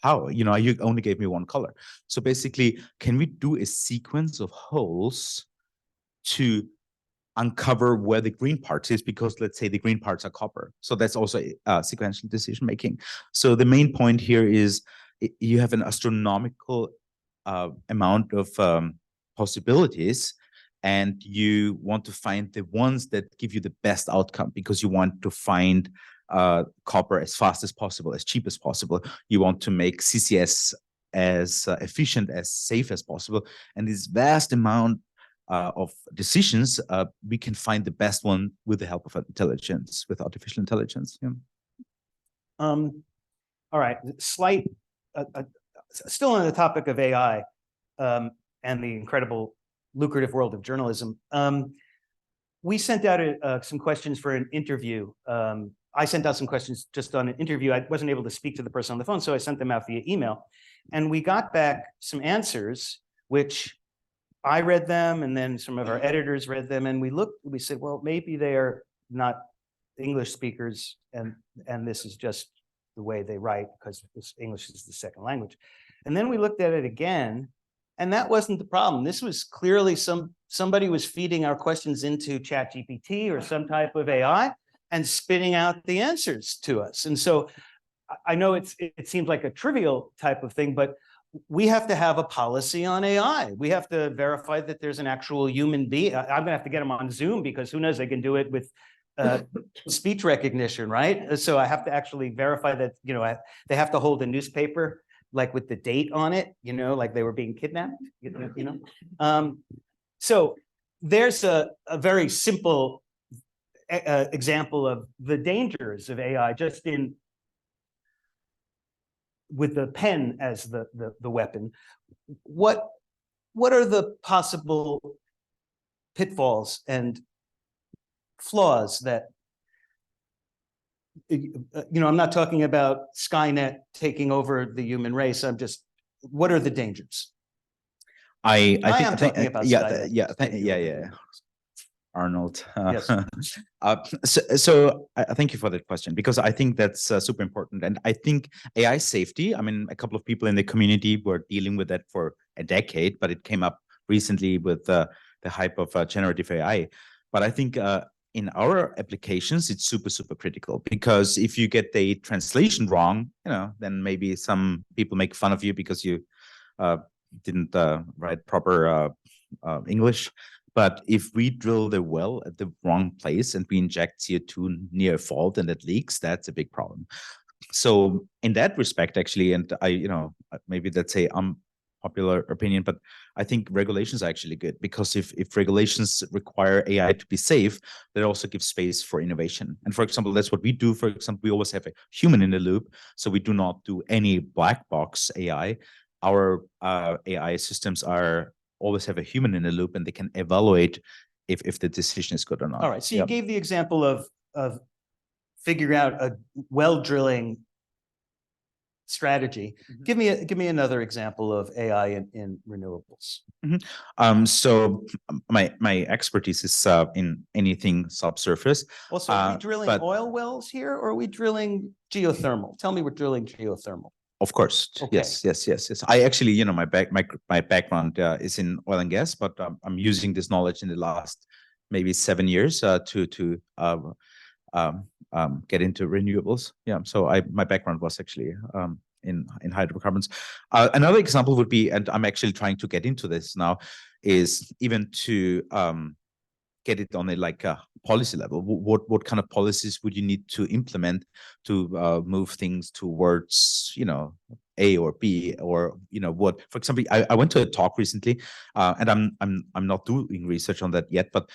How? You only gave me one color. So basically, can we do a sequence of holes to uncover where the green part is? Because let's say the green parts are copper. So that's also sequential decision making. So the main point here is you have an astronomical amount of possibilities, and you want to find the ones that give you the best outcome because you want to find copper as fast as possible, as cheap as possible. You want to make CCS as efficient, as safe as possible. And this vast amount of decisions, we can find the best one with the help of intelligence, with artificial intelligence. Yeah. All right, still on the topic of AI and the incredible lucrative world of journalism. We sent out some questions for an interview. I sent out some questions just on an interview. I wasn't able to speak to the person on the phone, so I sent them out via email. And we got back some answers, which I read them, and then some of our editors read them, and we said, well, maybe they are not English speakers, and this is just the way they write, because English is the second language. And then we looked at it again, and that wasn't the problem. This was clearly somebody was feeding our questions into ChatGPT or some type of AI and spitting out the answers to us. And so I know it seems like a trivial type of thing, but we have to have a policy on AI. We have to verify that there's an actual human being. I'm gonna have to get them on Zoom because who knows, they can do it with speech recognition, right? So I have to actually verify that, you know, they have to hold a newspaper, like with the date on it, you know, like they were being kidnapped, you know? So there's a very simple example of the dangers of AI just in with the pen as the weapon. What are the possible pitfalls and flaws that, you know, I'm not talking about Skynet taking over the human race. I'm just, what are the dangers? I am talking about Skynet. Yeah. Arnold. Yes. So I thank you for that question, because I think that's super important. And I think AI safety, I mean, a couple of people in the community were dealing with that for a decade, but it came up recently with the hype of generative AI. But I think in our applications, it's super, super critical, because if you get the translation wrong, you know, then maybe some people make fun of you because you didn't write proper English. But if we drill the well at the wrong place and we inject CO2 near a fault and it leaks, that's a big problem. So in that respect, actually, and I, you know, maybe that's a unpopular opinion, but I think regulations are actually good, because if regulations require AI to be safe, that also gives space for innovation. And for example, that's what we do. For example, we always have a human in the loop. So we do not do any black box AI. Our AI systems always have a human in the loop, and they can evaluate if the decision is good or not. All right. So you gave the example of figuring out a well drilling strategy. Mm-hmm. Give me another example of AI in renewables. Mm-hmm. So my expertise is in anything subsurface. Also, are we drilling oil wells here, or are we drilling geothermal? Tell me we're drilling geothermal. Of course. Okay. Yes. I actually, you know, my background is in oil and gas, but I'm using this knowledge in the last maybe 7 years to get into renewables. Yeah. So my background was actually in hydrocarbons. Another example would be, and I'm actually trying to get into this now, is even to get it on a policy level. What kind of policies would you need to implement to move things towards, you know, A or B, or, you know, what? For example, I went to a talk recently, and I'm not doing research on that yet, but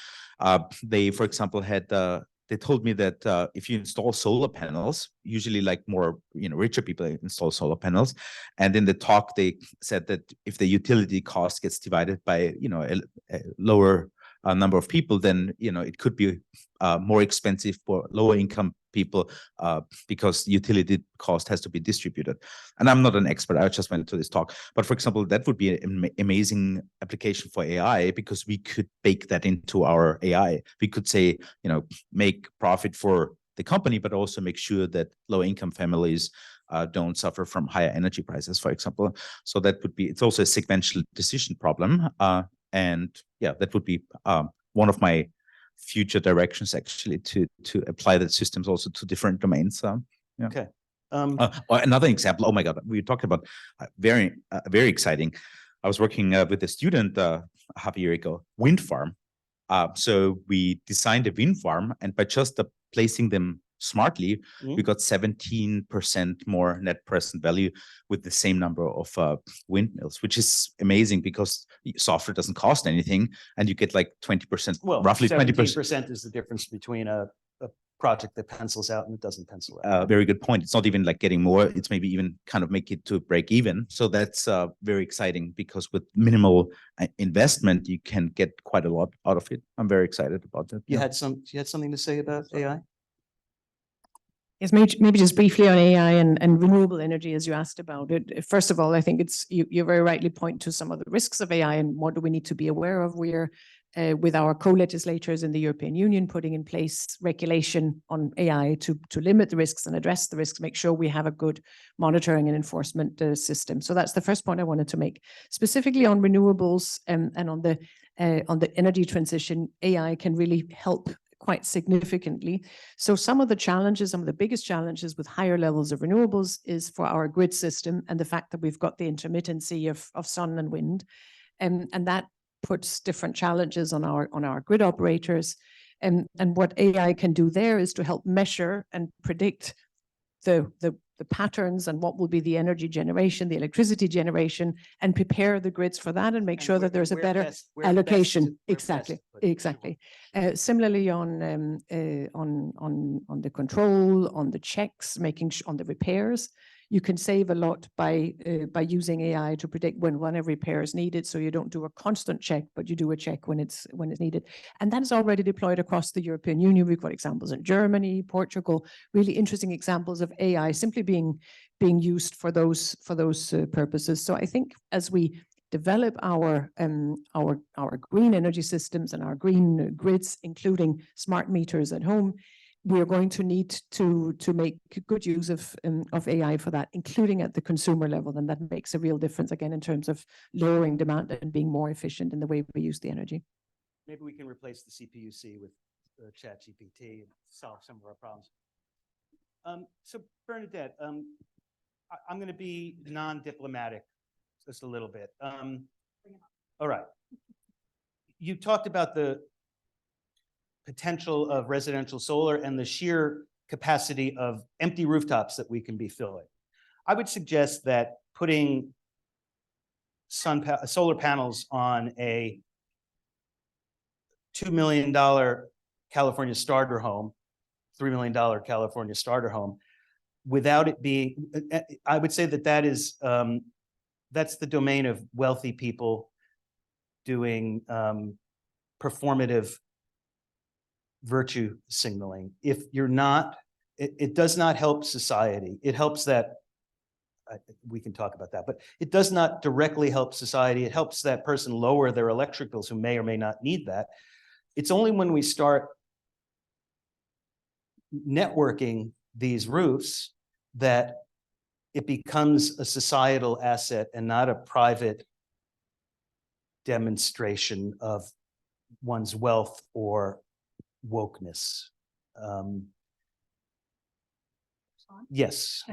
they, for example, had they told me that if you install solar panels, usually like more, you know, richer people install solar panels, and in the talk they said that if the utility cost gets divided by, you know, a lower number of people, then, you know, it could be more expensive for lower income people because utility cost has to be distributed. And I'm not an expert, I just went to this talk. But for example, that would be an amazing application for AI, because we could bake that into our AI. We could say, you know, make profit for the company, but also make sure that low income families don't suffer from higher energy prices, for example. So that would be, it's also a sequential decision problem. And yeah, that would be one of my future directions, actually, to apply that systems also to different domains. Yeah. Okay. Another example. Oh my God, we talked about very exciting. I was working with a student half a year ago, wind farm. So we designed a wind farm, and by just placing them smartly, we got 17% more net present value with the same number of windmills, which is amazing, because software doesn't cost anything, and you get like 20%, well, roughly 20% is the difference between a project that pencils out and it doesn't pencil out. Very good point. It's not even like getting more, it's maybe even kind of make it to break even. So that's very exciting, because with minimal investment, you can get quite a lot out of it. I'm very excited about that. You had something to say about AI? Yes, maybe just briefly on AI and renewable energy, as you asked about it. First of all, I think it's you very rightly point to some of the risks of AI and what do we need to be aware of. We're with our co-legislators in the European Union putting in place regulation on AI to limit the risks and address the risks, make sure we have a good monitoring and enforcement system. So that's the first point I wanted to make. Specifically on renewables and on the energy transition, AI can really help quite significantly. So some of the challenges, some of the biggest challenges with higher levels of renewables is for our grid system and the fact that we've got the intermittency of sun and wind. And that puts different challenges on our grid operators. And what AI can do there is to help measure and predict the patterns and what will be the energy generation, the electricity generation, and prepare the grids for that and make sure that there's a better allocation. Exactly. Similarly on the control, on the checks, on the repairs, you can save a lot by using AI to predict when a repair is needed. So you don't do a constant check, but you do a check when it's needed. And that is already deployed across the European Union. We've got examples in Germany, Portugal, really interesting examples of AI simply being used for those purposes. So I think as we develop our green energy systems and our green grids, including smart meters at home, we are going to need to make good use of AI for that, including at the consumer level. And that makes a real difference, again, in terms of lowering demand and being more efficient in the way we use the energy. Maybe we can replace the CPUC with ChatGPT and solve some of our problems. So Bernadette, I'm going to be non-diplomatic just a little bit. All right. You talked about the potential of residential solar and the sheer capacity of empty rooftops that we can be filling. I would suggest that putting solar panels on a $2 million California starter home, $3 million California starter home, without it being, I would say that is, that's the domain of wealthy people doing performative virtue signaling. If you're not, it does not help society. It helps that, we can talk about that, but it does not directly help society. It helps that person lower their electric bills who may or may not need that. It's only when we start networking these roofs that it becomes a societal asset and not a private demonstration of one's wealth or wokeness. Yes.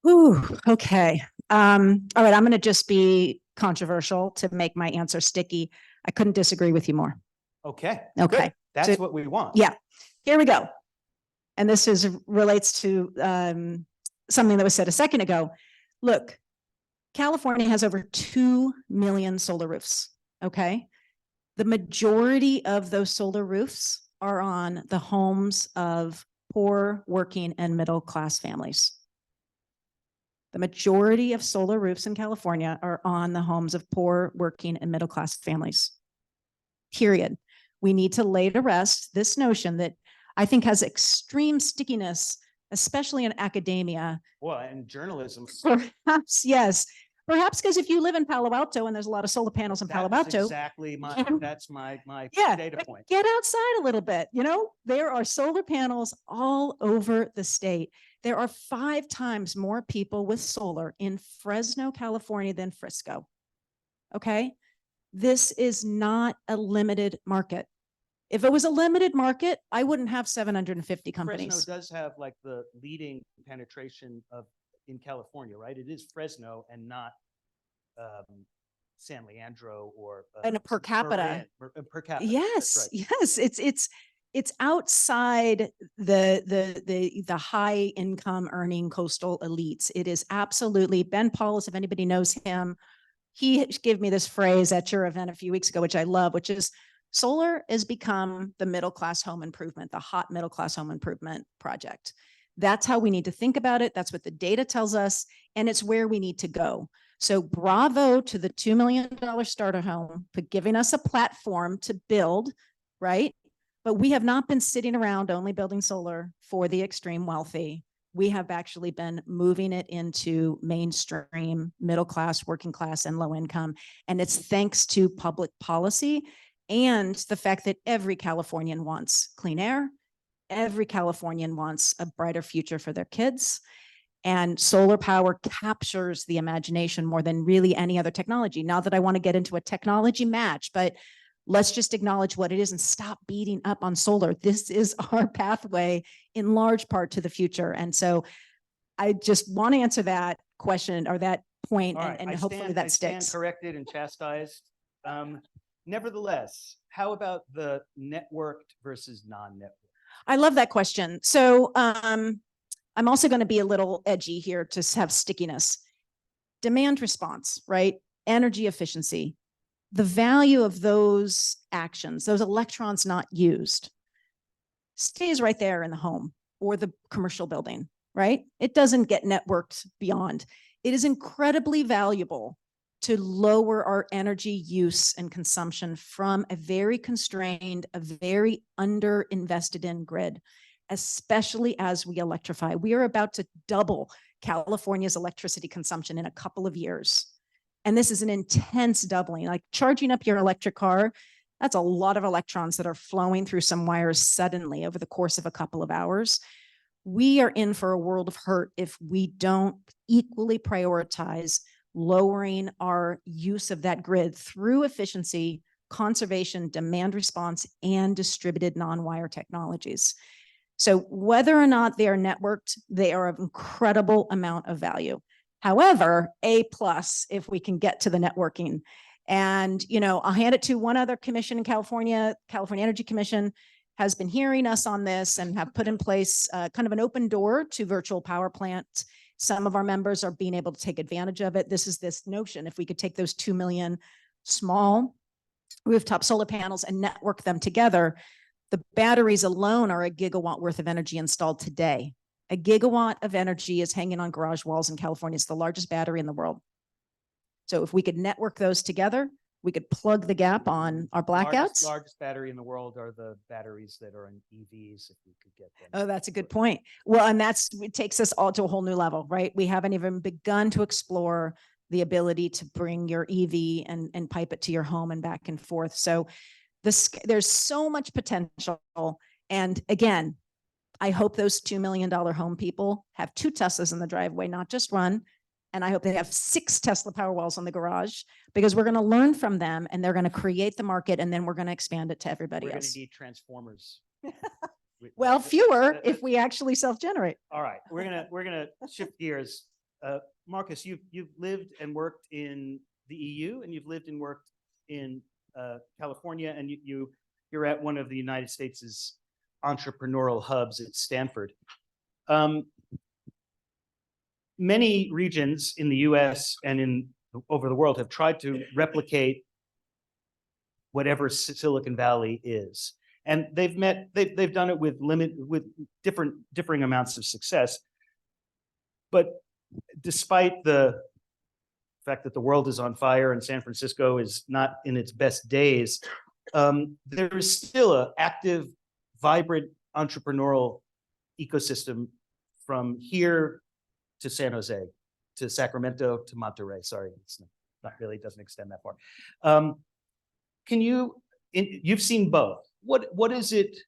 Ooh, okay. All right, I'm going to just be controversial to make my answer sticky. I couldn't disagree with you more. Okay. Okay. Good. That's So, what we want. Yeah. Here we go. And this relates to something that was said a second ago. Look, California has over 2 million solar roofs. Okay. The majority of those solar roofs are on the homes of poor, working, and middle-class families. The majority of solar roofs in California are on the homes of poor, working, and middle-class families. Period. We need to lay to rest this notion that I think has extreme stickiness, especially in academia. Well, and journalism. Perhaps, yes. Perhaps because if you live in Palo Alto and there's a lot of solar panels in Palo Alto. Exactly that's my data point. Get outside a little bit. You know, there are solar panels all over the state. There are 5 times more people with solar in Fresno, California than Frisco. Okay. This is not a limited market. If it was a limited market, I wouldn't have 750 companies. Fresno does have like the leading penetration in California, right? It is Fresno and not San Leandro or and a per capita. Per capita. Yes, Right. Yes. It's outside the high income earning coastal elites. It is absolutely Ben Paulus. If anybody knows him, he gave me this phrase at your event a few weeks ago, which I love, which is solar has become the middle class home improvement, the hot middle class home improvement project. That's how we need to think about it. That's what the data tells us, and it's where we need to go. So bravo to the $2 million starter home for giving us a platform to build, right? But we have not been sitting around only building solar for the extreme wealthy. We have actually been moving it into mainstream, middle class, working class, and low income. And it's thanks to public policy and the fact that every Californian wants clean air. Every Californian wants a brighter future for their kids. And solar power captures the imagination more than really any other technology. Not that I want to get into a technology match, but Let's just acknowledge what it is and stop beating up on solar. This is our pathway in large part to the future. And so I just want to answer that question or that point, All right, and I hopefully stand- that I stand sticks. corrected and chastised. Nevertheless, how about the networked versus non-networked? I love that question. So I'm also going to be a little edgy here to have stickiness. Demand response, right? Energy efficiency. The value of those actions, those electrons not used, stays right there in the home or the commercial building, right? It doesn't get networked beyond. It is incredibly valuable to lower our energy use and consumption from a very constrained, a very under-invested in grid, especially as we electrify. We are about to double California's electricity consumption in a couple of years. And this is an intense doubling, like charging up your electric car. That's a lot of electrons that are flowing through some wires suddenly over the course of a couple of hours. We are in for a world of hurt if we don't equally prioritize lowering our use of that grid through efficiency, conservation, demand response, and distributed non-wire technologies. So whether or not they are networked, they are of incredible amount of value. However, A+ if we can get to the networking. And, I'll hand it to one other commission in California, California Energy Commission has been hearing us on this and have put in place kind of an open door to virtual power plants. Some of our members are being able to take advantage of it. This is this notion, if we could take those 2 million small rooftop solar panels and network them together, the batteries alone are 1 gigawatt worth of energy installed today. 1 gigawatt of energy is hanging on garage walls in California. It's the largest battery in the world. So if we could network those together, we could plug the gap on our blackouts. Largest battery in the world are the batteries that are in EVs, if we could get them. Oh, that's a good point. Well, and it takes us all to a whole new level, right? We haven't even begun to explore the ability to bring your EV and pipe it to your home and back and forth. So there's so much potential. And again, I hope those $2 million home people have 2 Teslas in the driveway, not just one. And I hope they have 6 Tesla Powerwalls on the garage, because we're going to learn from them and they're going to create the market, and then we're going to expand it to everybody We're going else. to need transformers. Well, fewer if we actually self-generate. All right, we're gonna shift gears. Markus, you've lived and worked in the EU, and you've lived and worked in California, and you're at one of the United States' entrepreneurial hubs at Stanford. Many regions in the US and over the world have tried to replicate whatever Silicon Valley is. And they've done it with differing amounts of success. But despite the fact that the world is on fire and San Francisco is not in its best days, there is still an active, vibrant entrepreneurial ecosystem from here to San Jose, to Sacramento, to Monterey. Sorry, it's not really, doesn't extend that far. You've seen both. What is it?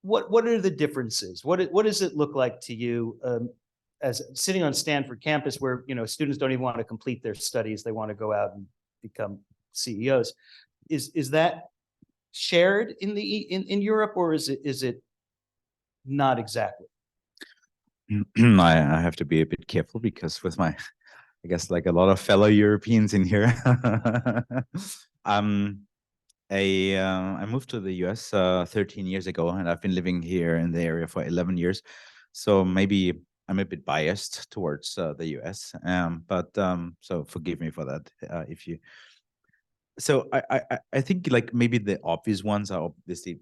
What are the differences? What does it look like to you as sitting on Stanford campus, where students don't even want to complete their studies; they want to go out and become CEOs? Is that shared in Europe, or is it not exactly? I have to be a bit careful, because with my, I guess, like a lot of fellow Europeans in here, I moved to the US 13 years ago, and I've been living here in the area for 11 years. So maybe I'm a bit biased towards the US, but so forgive me for that if you. So I think like maybe the obvious ones are obviously,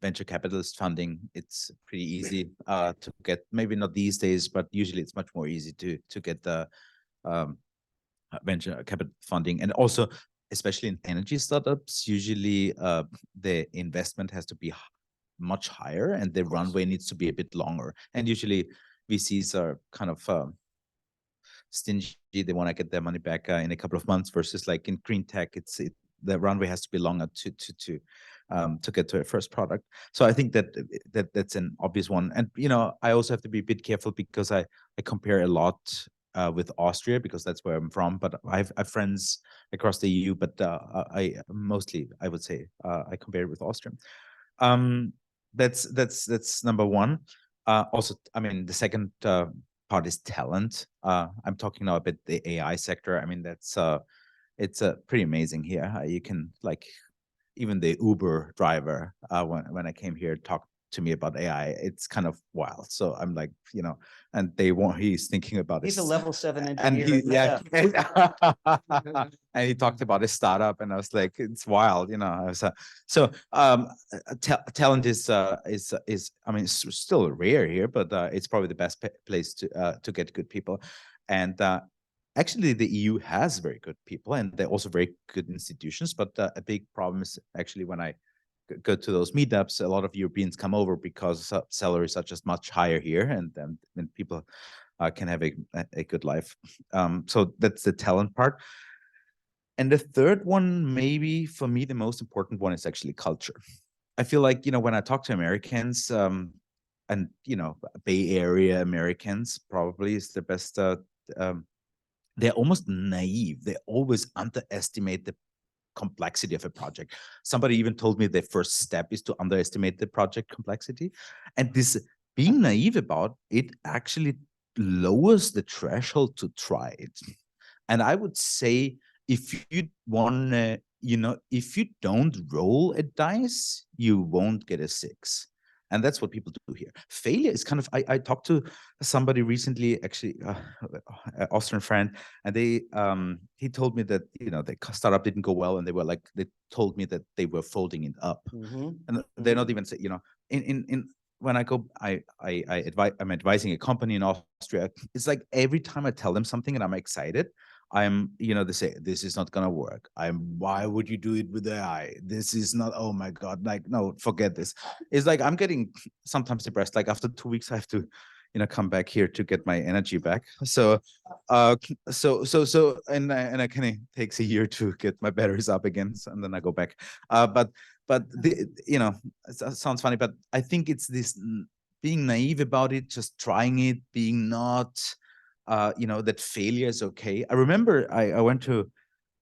venture capitalist funding. It's pretty easy to get, maybe not these days, but usually it's much more easy to get the venture capital funding. And also, especially in energy startups, usually the investment has to be much higher and the runway needs to be a bit longer. And usually VCs are kind of stingy. They want to get their money back in a couple of months, versus like in green tech, the runway has to be longer to get to a first product. So I think that's an obvious one. And I also have to be a bit careful, because I compare a lot with Austria because that's where I'm from, but I've friends across the EU, but I would say I compare it with Austria. That's number one. Also, I mean, the second part is talent. I'm talking now about the AI sector. I mean, that's it's pretty amazing here. You can like even the Uber driver when I came here talked to me about AI. It's kind of wild. So I'm like, you know, and he's thinking about He's a his, level 7 engineer. and and he talked about his startup, and I was like, it's wild, you know. I was, talent is I mean, it's still rare here, but it's probably the best place to get good people. And actually, the EU has very good people, and they're also very good institutions. But a big problem is actually when I go to those meetups, a lot of Europeans come over because salaries are just much higher here, and then people can have a good life. So that's the talent part. And the third one, maybe for me, the most important one is actually culture. I feel like, you know, when I talk to Americans, and, you know, Bay Area Americans probably is the best, they're almost naive. They always underestimate the complexity of a project. Somebody even told me the first step is to underestimate the project complexity. And this being naive about it actually lowers the threshold to try it. And I would say if you want to, you know, if you don't roll a dice, you won't get a 6. And that's what people do here. Failure is kind of, I talked to somebody recently, actually, an Austrian friend, and he told me that, you know, the startup didn't go well, and they told me that they were folding it up. And they're not even saying, you know, when I go, I'm advising a company in Austria. It's like every time I tell them something and I'm excited, you know, they say, this is not going to work. Why would you do it with AI? This is not, oh my God, like, no, forget this. It's like, I'm getting sometimes depressed. Like after 2 weeks, I have to, you know, come back here to get my energy back. So, and it kind of takes a year to get my batteries up again. And then I go back. But you know, it sounds funny, but I think it's this being naive about it, just trying it, being not, you know, that failure is okay. I remember I went to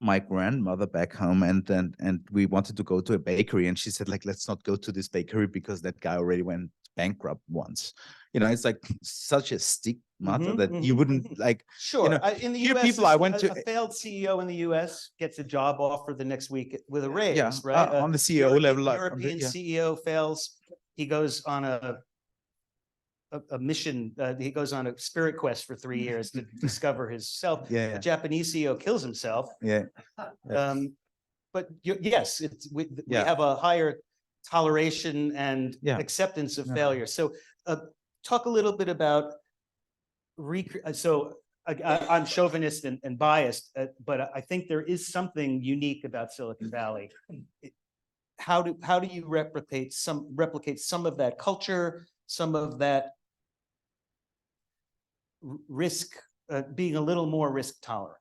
my grandmother back home, and we wanted to go to a bakery, and she said, like, let's not go to this bakery because that guy already went bankrupt once. You know, it's like such a stigma that you wouldn't like. Sure. You know, In the here US, people I went to, a failed CEO in the US gets a job offer the next week with a raise, yeah, right? on the CEO level. European CEO fails. He goes on a mission. He goes on a spirit quest for 3 years to discover himself. Yeah. A Japanese CEO kills himself. Yeah. But yes, we have a higher toleration and acceptance of failure. So talk a little bit about, I'm chauvinist and biased, but I think there is something unique about Silicon Valley. How do you replicate some of that culture, some of that risk, being a little more risk tolerant?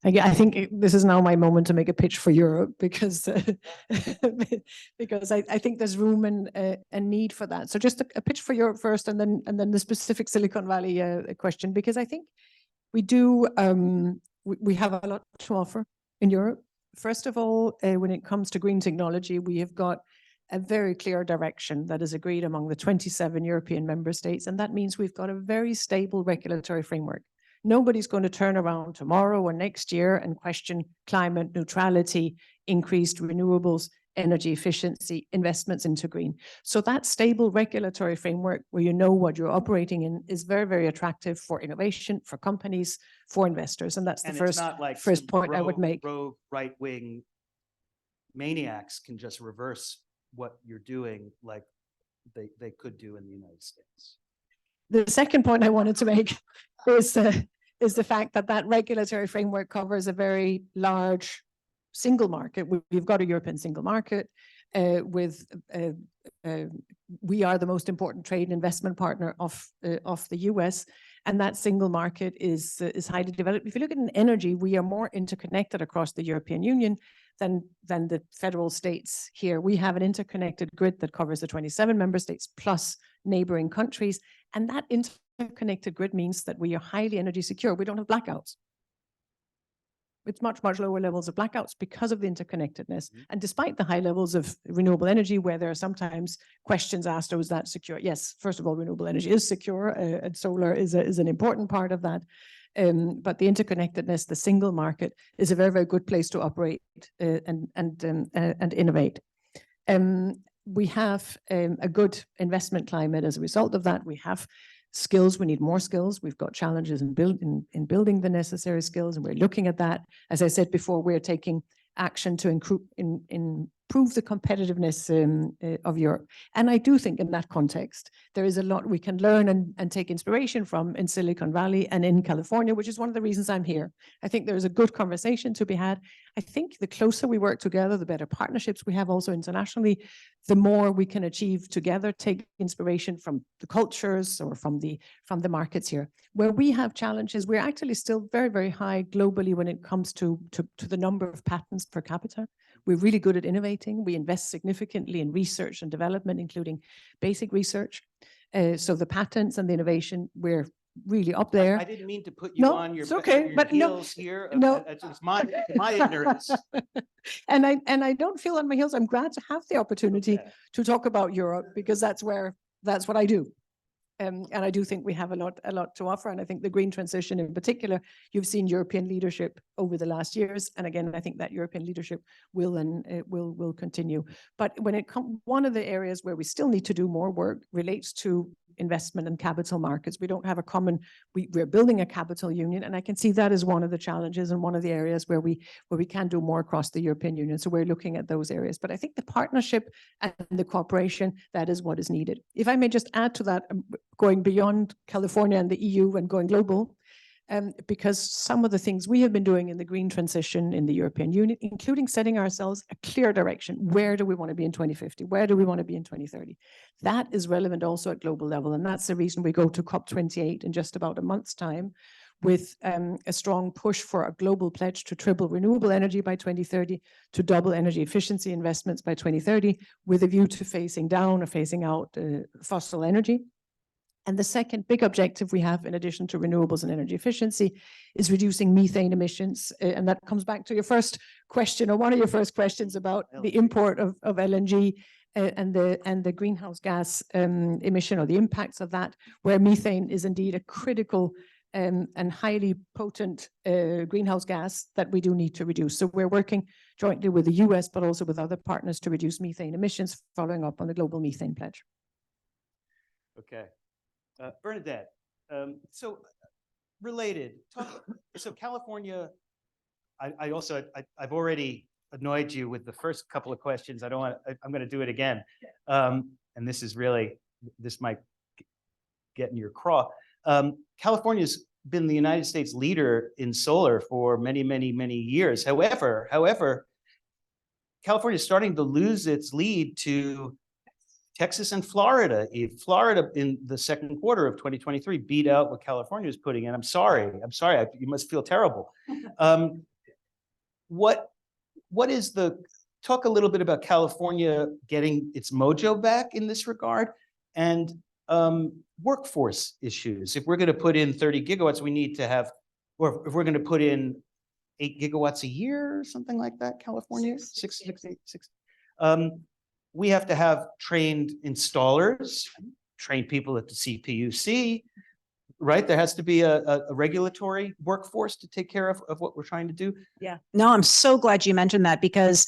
I think this is now my moment to make a pitch for Europe, because because I think there's room and a need for that. So just a pitch for Europe first, and then the specific Silicon Valley question, because I think we do we have a lot to offer in Europe. First of all, when it comes to green technology, we have got a very clear direction that is agreed among the 27 European member states, and that means we've got a very stable regulatory framework. Nobody's going to turn around tomorrow or next year and question climate neutrality, increased renewables, energy efficiency, investments into green. So that stable regulatory framework where you know what you're operating in is very, very attractive for innovation, for companies, for investors. And that's the first point I would make. Rogue right-wing maniacs can just reverse what you're doing like they could do in the United States. The second point I wanted to make is the fact that regulatory framework covers a very large single market. We've got a European single market we are the most important trade and investment partner of the US, and that single market is highly developed. If you look at energy, we are more interconnected across the European Union than the federal states here. We have an interconnected grid that covers the 27 member states plus neighboring countries, and that interconnected grid means that we are highly energy secure. We don't have blackouts. It's much, much lower levels of blackouts because of the interconnectedness. And despite the high levels of renewable energy, where there are sometimes questions asked, oh, is that secure? Yes, first of all, renewable energy is secure, and solar is an important part of that. But the interconnectedness, the single market, is a very, very good place to operate and innovate. We have a good investment climate as a result of that. We have skills, we need more skills. We've got challenges in building the necessary skills, and we're looking at that. As I said before, we're taking action to improve the competitiveness of Europe. And I do think in that context, there is a lot we can learn and take inspiration from in Silicon Valley and in California, which is one of the reasons I'm here. I think there's a good conversation to be had. I think the closer we work together, the better partnerships we have also internationally, the more we can achieve together, take inspiration from the cultures or from the markets here. Where we have challenges, we're actually still very, very high globally when it comes to the number of patents per capita. We're really good at innovating. We invest significantly in research and development, including basic research. So the patents and the innovation, we're really up there. I didn't mean to put you on your, okay, your but heels here. No. It's my ignorance. And I don't feel on my heels. I'm glad to have the opportunity to talk about Europe, because that's what I do. And I do think we have a lot to offer. And I think the green transition in particular, you've seen European leadership over the last years. And again, I think that European leadership will continue. But when it comes, one of the areas where we still need to do more work relates to investment and capital markets. We don't have a common, we're building a capital union, and I can see that as one of the challenges and one of the areas where we can do more across the European Union. So we're looking at those areas. But I think the partnership and the cooperation, that is what is needed. If I may just add to that, going beyond California and the EU and going global, because some of the things we have been doing in the green transition in the European Union, including setting ourselves a clear direction. Where do we want to be in 2050? Where do we want to be in 2030? That is relevant also at global level. And that's the reason we go to COP28 in just about a month's time, with a strong push for a global pledge to triple renewable energy by 2030, to double energy efficiency investments by 2030, with a view to phasing down or phasing out fossil energy. And the second big objective we have, in addition to renewables and energy efficiency, is reducing methane emissions. And that comes back to your first question, or one of your first questions, about the import of LNG and the greenhouse gas emission, or the impacts of that, where methane is indeed a critical and highly potent greenhouse gas that we do need to reduce. So we're working jointly with the US, but also with other partners, to reduce methane emissions, following up on the global methane pledge. Okay. Bernadette, so related, so California, I've already annoyed you with the first couple of questions. I'm going to do it again. And this might get in your craw. California's been the United States leader in solar for many, many, many years. However, California is starting to lose its lead to Texas and Florida. Florida in the second quarter of 2023 beat out what California was putting in. I'm sorry. You must feel terrible. What is talk a little bit about California getting its mojo back in this regard, and workforce issues. If we're going to put in 30 gigawatts, we need to have, or if we're going to put in 8 gigawatts a year or something like that, California, six. We have to have trained installers, trained people at the CPUC, right? There has to be a regulatory workforce to take care of what we're trying to do. Yeah, no, I'm so glad you mentioned that, because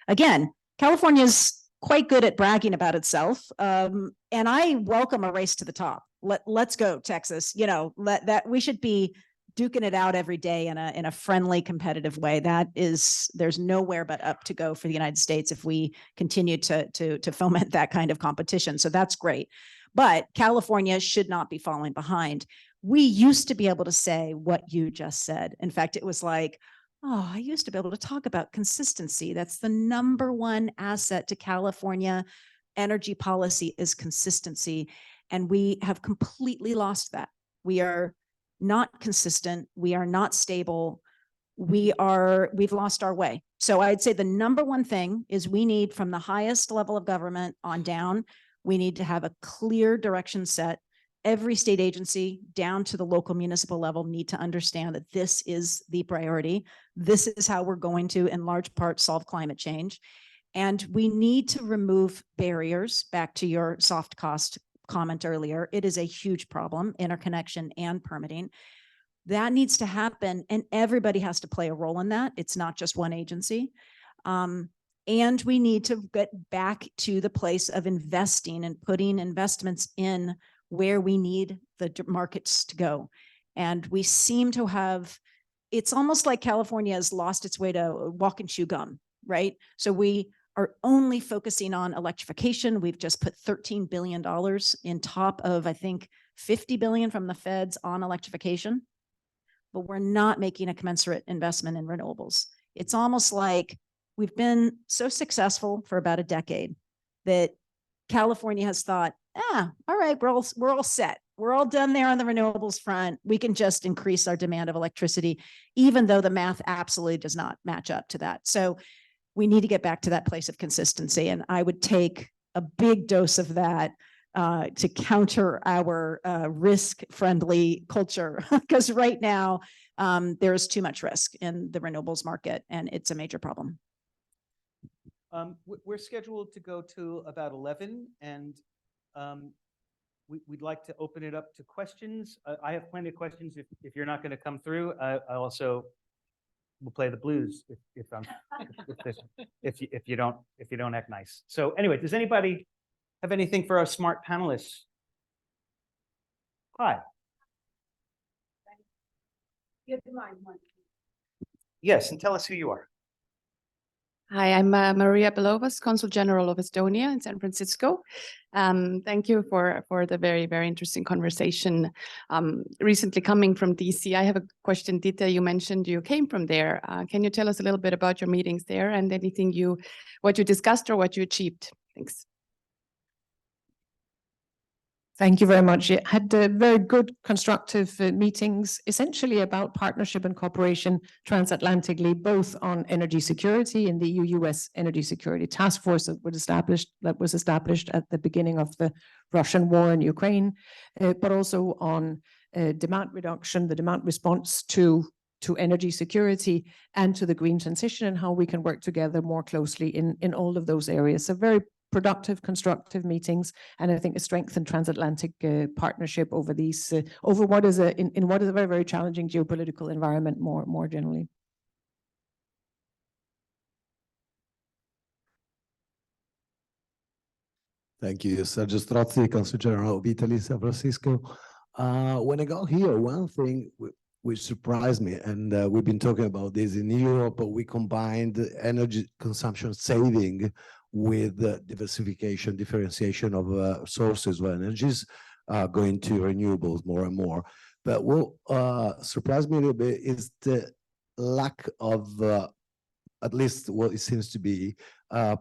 again, California's quite good at bragging about itself. And I welcome a race to the top. Let's go, Texas. You know, that we should be duking it out every day in a friendly, competitive way. There's nowhere but up to go for the United States if we continue to foment that kind of competition. So that's great. But California should not be falling behind. We used to be able to say what you just said. In fact, it was like, oh, I used to be able to talk about consistency. That's the number one asset to California energy policy, is consistency. And we have completely lost that. We are not consistent. We are not stable. We've lost our way. So I'd say the number one thing is we need, from the highest level of government on down, we need to have a clear direction set every state agency down to the local municipal level need to understand that this is the priority. This is how we're going to, in large part, solve climate change. And we need to remove barriers. Back to your soft cost comment earlier, it is a huge problem, interconnection and permitting. That needs to happen, and everybody has to play a role in that. It's not just one agency. And we need to get back to the place of investing and putting investments in where we need the markets to go. And we seem to have, it's almost like California has lost its way to walk and chew gum, right? So we are only focusing on electrification. We've just put $13 billion in top of, I think, 50 billion from the feds on electrification, but we're not making a commensurate investment in renewables. It's almost like we've been so successful for about a decade that California has thought, all right, we're all set. We're all done there on the renewables front. We can just increase our demand of electricity, even though the math absolutely does not match up to that. So we need to get back to that place of consistency. And I would take a big dose of that to counter our risk-friendly culture, because right now there is too much risk in the renewables market, and it's a major problem. We're scheduled to go to about 11, and we'd like to open it up to questions. I have plenty of questions. If you're not going to come through, I also will play the blues if you don't act nice. So anyway, does anybody have anything for our smart panelists? Hi. Yes, and tell us who you are. Hi, I'm Maria Belovas, Consul General of Estonia in San Francisco. Thank you for the very, very interesting conversation. Recently coming from DC, I have a question. Ditte, you mentioned you came from there. Can you tell us a little bit about your meetings there and anything what you discussed or what you achieved? Thanks. Thank you very much. It had very good constructive meetings, essentially about partnership and cooperation transatlantically, both on energy security in the EU-US Energy Security Task Force that was established at the beginning of the Russian war in Ukraine, but also on demand reduction, the demand response to energy security and to the green transition, and how we can work together more closely in all of those areas. So very productive, constructive meetings, and I think a strengthened transatlantic partnership over these over what is in what is a very, very challenging geopolitical environment more generally. Thank you, Sergio Strozzi, Consul General of Italy, San Francisco. When I got here, one thing which surprised me, and we've been talking about this in Europe, but we combined energy consumption saving with diversification, differentiation of sources of energies, going to renewables more and more. But what surprised me a little bit is the lack of, at least what it seems to be,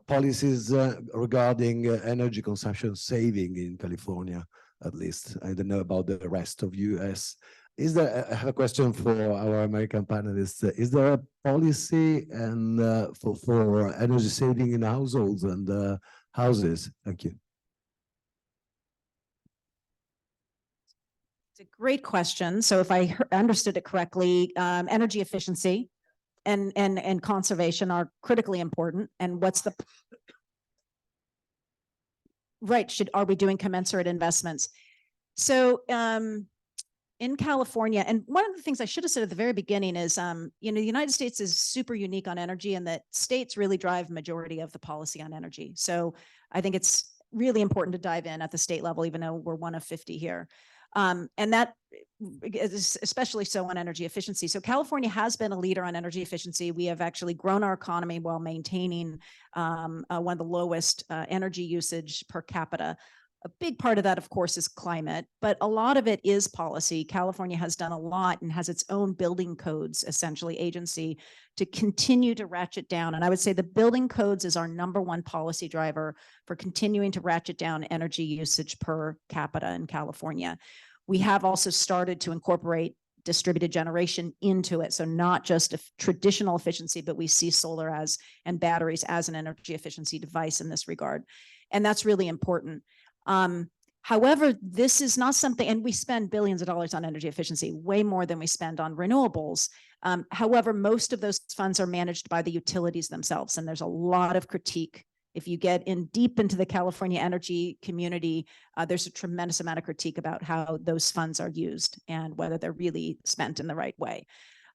policies regarding energy consumption saving in California, at least. I don't know about the rest of US. Is there, I have a question for our American panelists. Is there a policy and for energy saving in households and houses? Thank you. It's a great question. So if I understood it correctly, energy efficiency and conservation are critically important. And what's the right? Are we doing commensurate investments? So in California, and one of the things I should have said at the very beginning is, the United States is super unique on energy, and that states really drive majority of the policy on energy. So I think it's really important to dive in at the state level, even though we're one of 50 here. And that is especially so on energy efficiency. So California has been a leader on energy efficiency. We have actually grown our economy while maintaining one of the lowest energy usage per capita. A big part of that, of course, is climate, but a lot of it is policy. California has done a lot and has its own building codes, essentially, agency to continue to ratchet down. And I would say the building codes is our #1 policy driver for continuing to ratchet down energy usage per capita in California. We have also started to incorporate distributed generation into it. So not just a traditional efficiency, but we see solar and batteries as an energy efficiency device in this regard. And that's really important. However, this is not something, and we spend billions of dollars on energy efficiency, way more than we spend on renewables. However, most of those funds are managed by the utilities themselves, and there's a lot of critique. If you get in deep into the California energy community, there's a tremendous amount of critique about how those funds are used and whether they're really spent in the right way.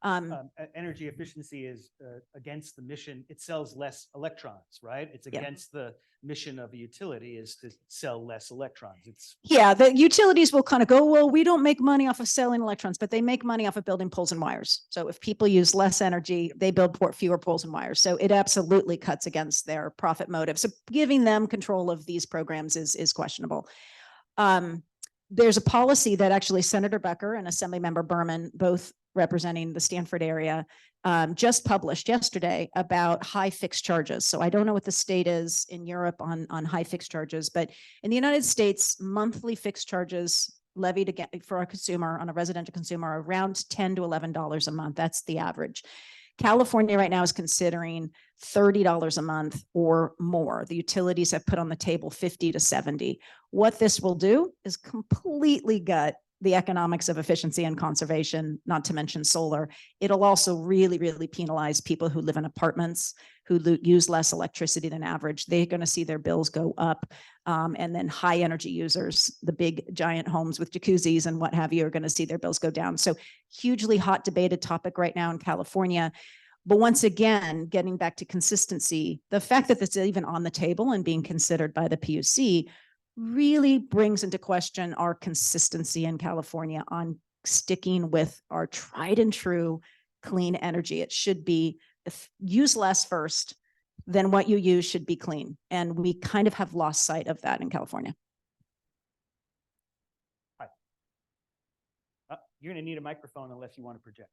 Energy efficiency is against the mission. It sells less electrons, right? It's against the mission of a utility is to sell less electrons. Yeah, the utilities will kind of go, well, we don't make money off of selling electrons, but they make money off of building poles and wires. So if people use less energy, they build fewer poles and wires. So it absolutely cuts against their profit motive. So giving them control of these programs is questionable. There's a policy that actually Senator Becker and Assemblymember Berman, both representing the Stanford area, just published yesterday about high fixed charges. So I don't know what the state is in Europe on high fixed charges, but in the United States, monthly fixed charges levied for a consumer, on a residential consumer, are around $10 to $11 a month. That's the average. California right now is considering $30 a month or more. The utilities have put on the table $50 to $70. What this will do is completely gut the economics of efficiency and conservation, not to mention solar. It'll also really, really penalize people who live in apartments, who use less electricity than average. They're going to see their bills go up. And then high energy users, the big giant homes with jacuzzis and what have you, are going to see their bills go down. So hugely hot debated topic right now in California. But once again, getting back to consistency, the fact that this is even on the table and being considered by the PUC really brings into question our consistency in California on sticking with our tried and true clean energy. It should be use less first, then what you use should be clean. And we kind of have lost sight of that in California. Hi. You're going to need a microphone unless you want to project.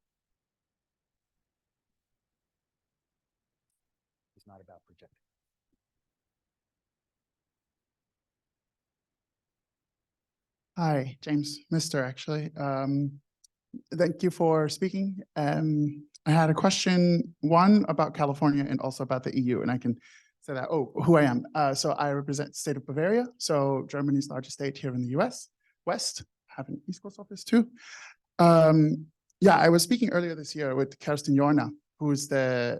It's not about projecting. Hi, James, Mr. actually. Thank you for speaking. I had a question, one about California and also about the EU, and I can say that, who I am. So I represent the state of Bavaria, so Germany's largest state here in the US, West, have an East Coast office too. Yeah, I was speaking earlier this year with Kerstin Jorna, who is the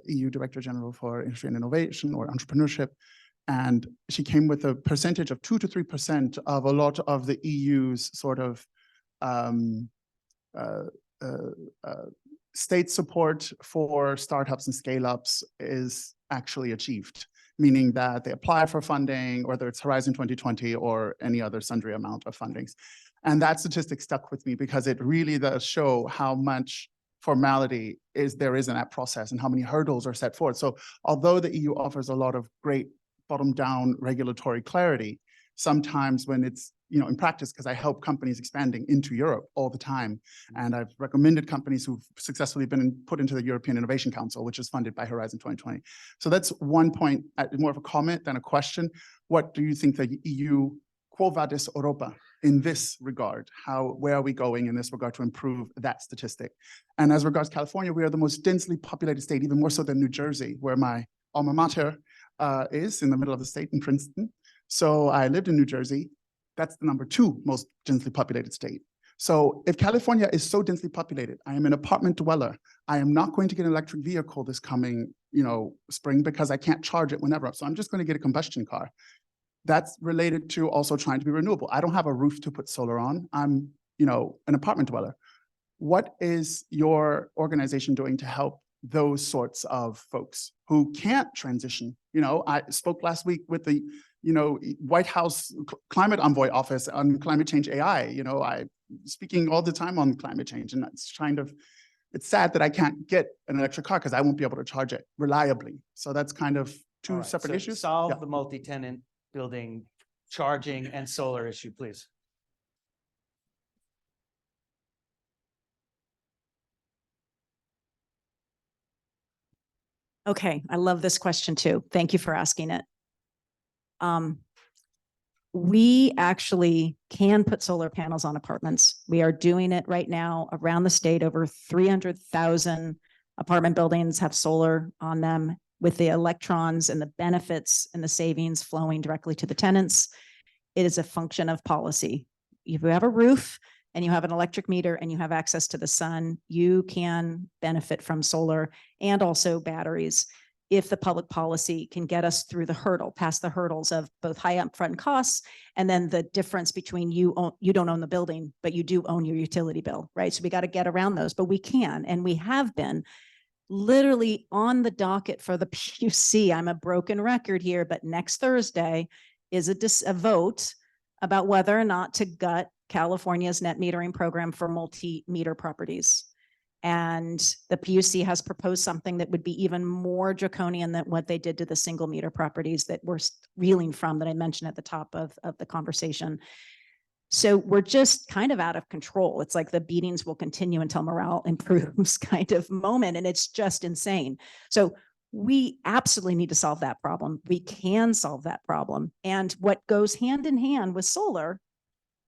EU Director General for Industry and Innovation or Entrepreneurship. And she came with a percentage of 2 to 3% of a lot of the EU's sort of state support for startups and scale-ups is actually achieved, meaning that they apply for funding, whether it's Horizon 2020 or any other sundry amount of fundings. And that statistic stuck with me because it really does show how much formality there is in that process and how many hurdles are set forth. So although the EU offers a lot of great bottom-down regulatory clarity, sometimes when it's, in practice, because I help companies expanding into Europe all the time, and I've recommended companies who've successfully been put into the European Innovation Council, which is funded by Horizon 2020. So that's one point, more of a comment than a question. What do you think the EU, quo vadis Europa, in this regard? Where are we going in this regard to improve that statistic? And as regards California, we are the most densely populated state, even more so than New Jersey, where my alma mater is in the middle of the state in Princeton. So I lived in New Jersey. That's the #2 most densely populated state. So if California is so densely populated, I am an apartment dweller. I am not going to get an electric vehicle this coming, spring because I can't charge it whenever. So I'm just going to get a combustion car. That's related to also trying to be renewable. I don't have a roof to put solar on. I'm, an apartment dweller. What is your organization doing to help those sorts of folks who can't transition? I spoke last week with the White House Climate Envoy Office on climate change AI. I'm speaking all the time on climate change, and that's it's sad that I can't get an electric car because I won't be able to charge it reliably. So that's kind of two separate issues. Solve the multi-tenant building charging and solar issue, please. Okay, I love this question too. Thank you for asking it. We actually can put solar panels on apartments. We are doing it right now around the state. Over 300,000 apartment buildings have solar on them, with the electrons and the benefits and the savings flowing directly to the tenants. It is a function of policy. If you have a roof and you have an electric meter and you have access to the sun, you can benefit from solar and also batteries if the public policy can get us through the hurdle, past the hurdles of both high upfront costs and then the difference between you don't own the building, but you do own your utility bill, right? So we got to get around those, but we can, and we have been literally on the docket for the PUC. I'm a broken record here, but next Thursday is a vote about whether or not to gut California's net metering program for multi-meter properties. And the PUC has proposed something that would be even more draconian than what they did to the single meter properties that we're reeling from that I mentioned at the top of the conversation. So we're just kind of out of control. It's like the beatings will continue until morale improves kind of moment. And it's just insane. So we absolutely need to solve that problem. We can solve that problem. And what goes hand in hand with solar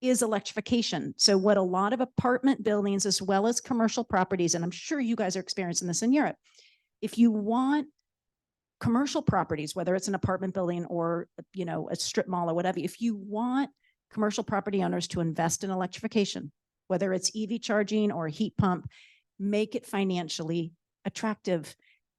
is electrification. So what a lot of apartment buildings, as well as commercial properties, and I'm sure you guys are experiencing this in Europe, if you want commercial properties, whether it's an apartment building or, you know, a strip mall or whatever, if you want commercial property owners to invest in electrification, whether it's EV charging or a heat pump, make it financially attractive.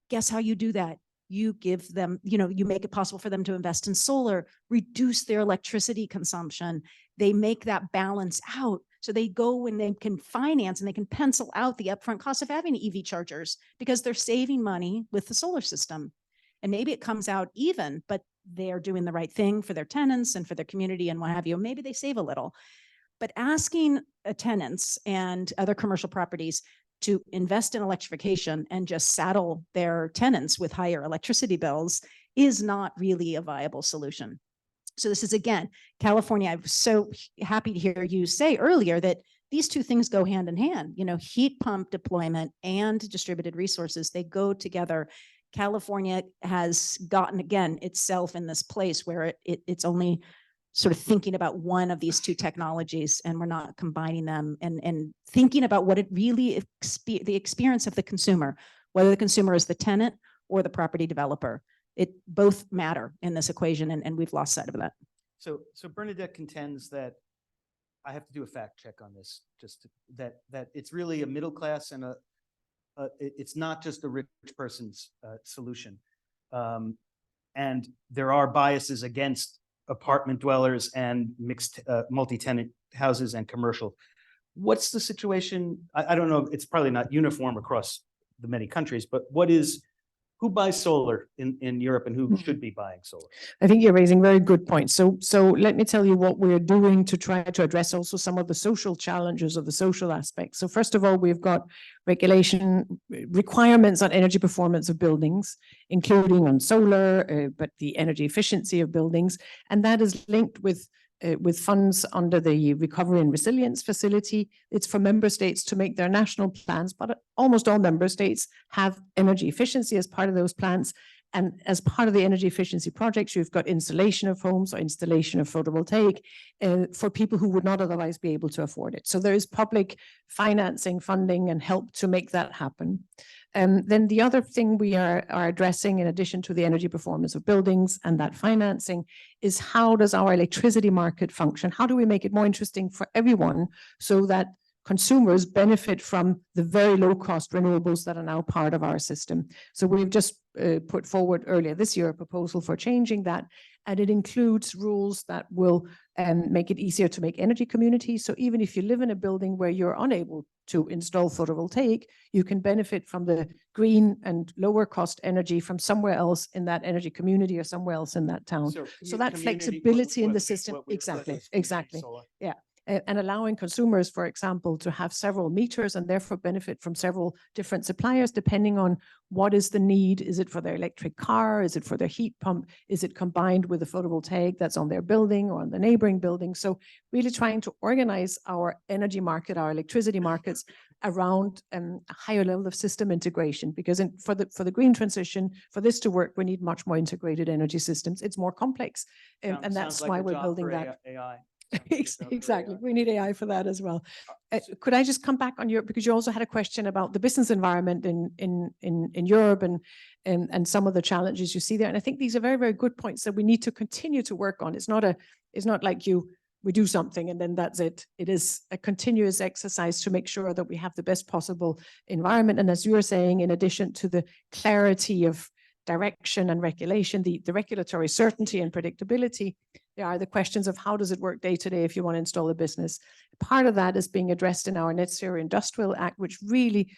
Guess how you do that? You give them, you know, you make it possible for them to invest in solar, reduce their electricity consumption. They make that balance out. So they go and they can finance and they can pencil out the upfront cost of having EV chargers because they're saving money with the solar system. And maybe it comes out even, but they're doing the right thing for their tenants and for their community and what have you. Maybe they save a little. But asking tenants and other commercial properties to invest in electrification and just saddle their tenants with higher electricity bills is not really a viable solution. So this is, again, California. I was so happy to hear you say earlier that these two things go hand in hand. You know, heat pump deployment and distributed resources, they go together. California has gotten, again, itself in this place where it's only sort of thinking about one of these two technologies, and we're not combining them and thinking about what it really, the experience of the consumer, whether the consumer is the tenant or the property developer. It both matter in this equation, and we've lost sight of that. So Bernadette contends that, I have to do a fact check on this, that it's really a middle class and it's not just a rich person's solution. And there are biases against apartment dwellers and mixed multi-tenant houses and commercial. What's the situation? I don't know, it's probably not uniform across the many countries, but who buys solar in Europe and who should be buying solar? I think you're raising very good points. So let me tell you what we're doing to try to address also some of the social challenges of the social aspects. So first of all, we've got regulation requirements on energy performance of buildings, including on solar, but the energy efficiency of buildings. And that is linked with funds under the Recovery and Resilience Facility. It's for member states to make their national plans, but almost all member states have energy efficiency as part of those plans. And as part of the energy efficiency projects, you've got installation of homes or installation of photovoltaic for people who would not otherwise be able to afford it. So there is public financing, funding, and help to make that happen. Then the other thing we are addressing, in addition to the energy performance of buildings and that financing, is how does our electricity market function? How do we make it more interesting for everyone so that consumers benefit from the very low-cost renewables that are now part of our system? So we've just put forward earlier this year a proposal for changing that, and it includes rules that will make it easier to make energy communities. So even if you live in a building where you're unable to install photovoltaic, you can benefit from the green and lower cost energy from somewhere else in that energy community or somewhere else in that town. So that flexibility in the system, exactly. Yeah. And allowing consumers, for example, to have several meters and therefore benefit from several different suppliers, depending on what is the need. Is it for their electric car? Is it for their heat pump? Is it combined with the photovoltaic that's on their building or on the neighboring building? So really trying to organize our energy market, our electricity markets around a higher level of system integration, because for the green transition, for this to work, we need much more integrated energy systems. It's more complex. And that's why we're building that. AI. Exactly. We need AI for that as well. Could I just come back on Europe, because you also had a question about the business environment in Europe and some of the challenges you see there. And I think these are very, very good points that we need to continue to work on. It's not like we do something and then that's it. It is a continuous exercise to make sure that we have the best possible environment. And as you were saying, in addition to the clarity of direction and regulation, the regulatory certainty and predictability, there are the questions of how does it work day to day if you want to install a business. Part of that is being addressed in our Net Zero Industrial Act, which really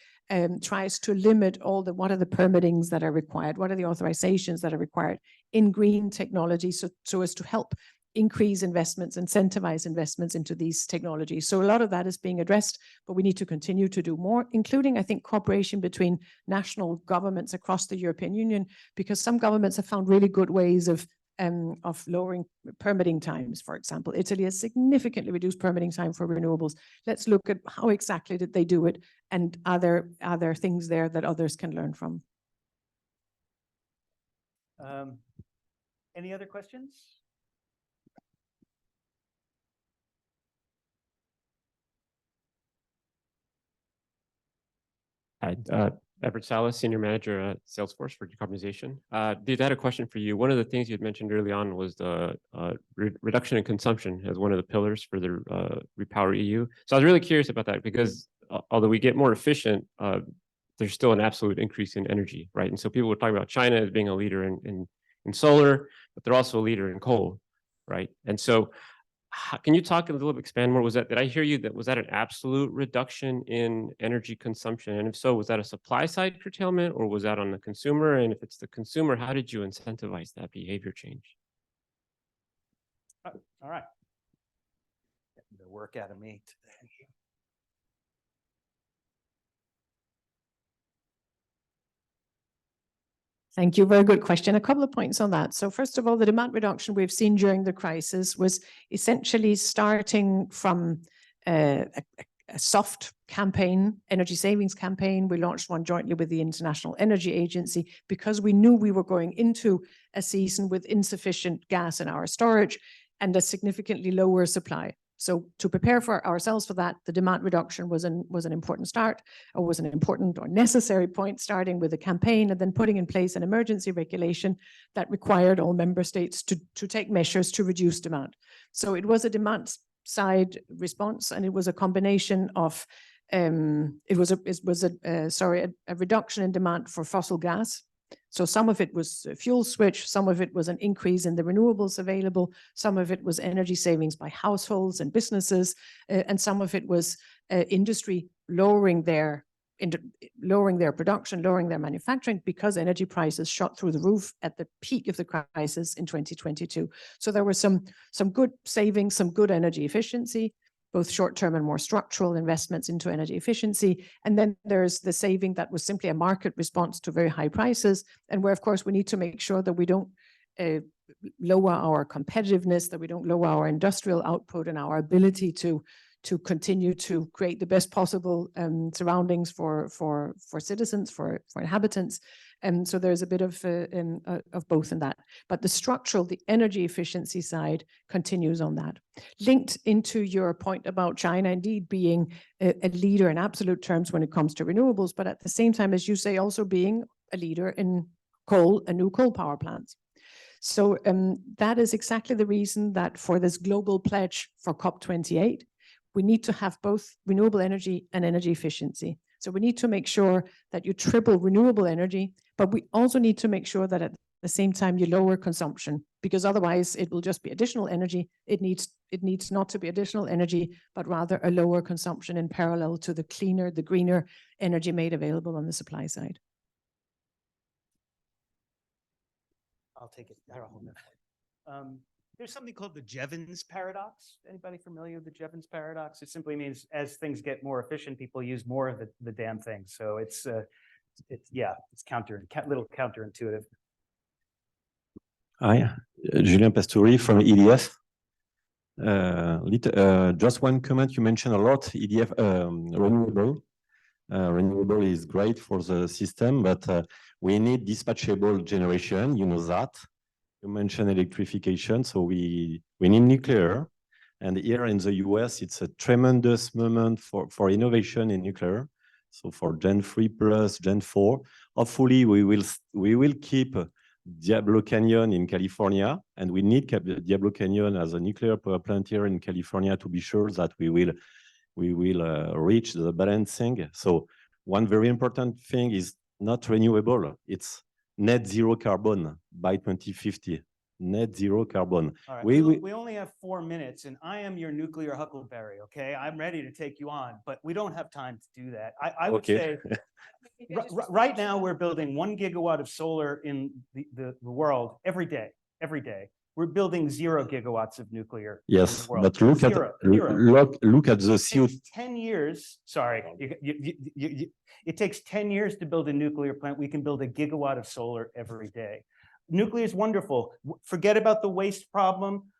tries to limit what are the permittings that are required, what are the authorizations that are required in green technology, so as to help increase investments, incentivize investments into these technologies. So a lot of that is being addressed, but we need to continue to do more, including, I think, cooperation between national governments across the European Union, because some governments have found really good ways of lowering permitting times. For example, Italy has significantly reduced permitting time for renewables. Let's look at how exactly did they do it, and are there things there that others can learn from? Any other questions? Hi, Everett Salas, Senior Manager at Salesforce for Decarbonization. Ditte, I had a question for you. One of the things you had mentioned early on was the reduction in consumption as one of the pillars for the Repower EU. So I was really curious about that because although we get more efficient, there's still an absolute increase in energy, right? And so people were talking about China as being a leader in solar, but they're also a leader in coal, right? And so can you talk a little bit, expand more? Did I hear you that was that an absolute reduction in energy consumption? And if so, was that a supply side curtailment or was that on the consumer? And if it's the consumer, how did you incentivize that behavior change? All right. Getting the work out of me today. Thank you. Very good question. A couple of points on that. So first of all, the demand reduction we've seen during the crisis was essentially starting from a soft campaign, energy savings campaign. We launched one jointly with the International Energy Agency because we knew we were going into a season with insufficient gas in our storage and a significantly lower supply. So to prepare for ourselves for that, the demand reduction was an important start, or was an important or necessary point, starting with a campaign and then putting in place an emergency regulation that required all member states to take measures to reduce demand. So it was a demand side response, and it was a combination of a reduction in demand for fossil gas. So some of it was a fuel switch, some of it was an increase in the renewables available, some of it was energy savings by households and businesses, and some of it was industry lowering their production, lowering their manufacturing, because energy prices shot through the roof at the peak of the crisis in 2022. So there were some good savings, some good energy efficiency, both short-term and more structural investments into energy efficiency. And then there's the saving that was simply a market response to very high prices, and where, of course, we need to make sure that we don't lower our competitiveness, that we don't lower our industrial output and our ability to continue to create the best possible surroundings for citizens, for inhabitants. And so there's a bit of both in that. But the energy efficiency side continues on that. Linked into your point about China indeed being a leader in absolute terms when it comes to renewables, but at the same time, as you say, also being a leader in coal and new coal power plants. So that is exactly the reason that for this global pledge for COP28, we need to have both renewable energy and energy efficiency. So we need to make sure that you triple renewable energy, but we also need to make sure that at the same time you lower consumption, because otherwise it will just be additional energy. It needs not to be additional energy, but rather a lower consumption in parallel to the cleaner, the greener energy made available on the supply side. I'll take it. There's something called the Jevons paradox. Anybody familiar with the Jevons paradox? It simply means as things get more efficient, people use more of the damn thing. So it's little counterintuitive. Hi, Julien Pastoury from EDF. Just one comment. You mentioned a lot EDF renewable. Renewable is great for the system, but we need dispatchable generation. You know that. You mentioned electrification, so we need nuclear. And here in the US, it's a tremendous moment for innovation in nuclear. So for Gen 3 plus Gen 4, hopefully we will keep Diablo Canyon in California, and we need Diablo Canyon as a nuclear power plant here in California to be sure that we will reach the balancing. So one very important thing is not renewable, it's net zero carbon by 2050. Net zero carbon. All right. We We only have 4 minutes, and I am your nuclear huckleberry, okay? I'm ready to take you on, but we don't have time to do that. I would say, right now, we're building 1 gigawatt of solar in the world every day, every day. We're building 0 gigawatts of nuclear in yes, the world. but look at Zero. look at the It CO2. takes 10 years, sorry, it takes 10 years to build a nuclear plant. We can build a gigawatt of solar every day. Nuclear is wonderful. Forget about the waste problem.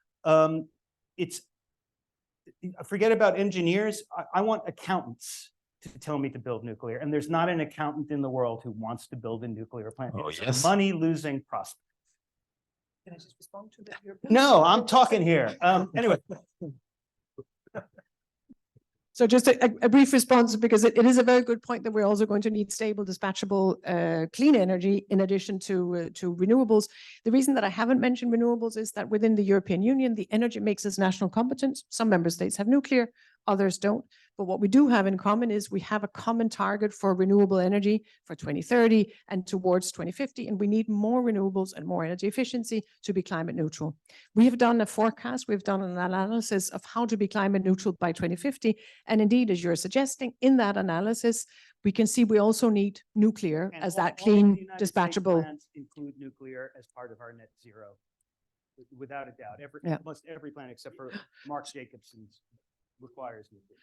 Forget about engineers. I want accountants to tell me to build nuclear. And there's not an accountant in the world who wants to build a nuclear plant. Oh, It's yes. a money-losing prospect. Can I just respond to that? No, I'm talking here. Anyway. So just a brief response, because it is a very good point that we're also going to need stable, dispatchable, clean energy in addition to renewables. The reason that I haven't mentioned renewables is that within the European Union, the energy mix is national competence. Some member states have nuclear, others don't. But what we do have in common is we have a common target for renewable energy for 2030 and towards 2050, and we need more renewables and more energy efficiency to be climate neutral. We have done a forecast, we've done an analysis of how to be climate neutral by 2050, and indeed, as you're suggesting, in that analysis, we can see we also need nuclear And as all that of the clean, United States dispatchable. plants include nuclear as part of our net zero, without a doubt. Yeah. Almost every plant except for Mark Jacobson's requires nuclear.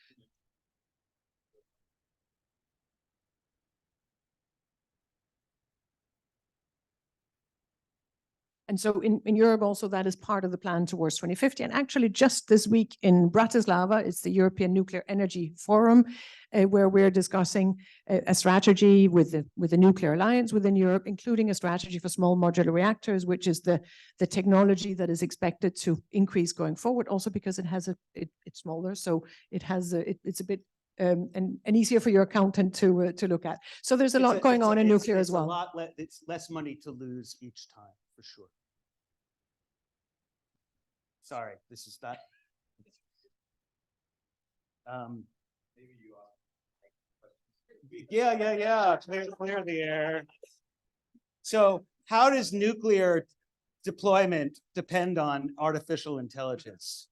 And so in Europe also, that is part of the plan towards 2050. And actually just this week in Bratislava, it's the European Nuclear Energy Forum, where we're discussing a strategy with the Nuclear Alliance within Europe, including a strategy for small modular reactors, which is the technology that is expected to increase going forward, also because it has it's smaller. So it has it's a bit and easier for your accountant to look at. So there's a lot going on in nuclear as well. It's less money to lose each time, for sure. Sorry, this is not. Maybe you Yeah. Clear the air. So how does nuclear deployment depend on artificial intelligence?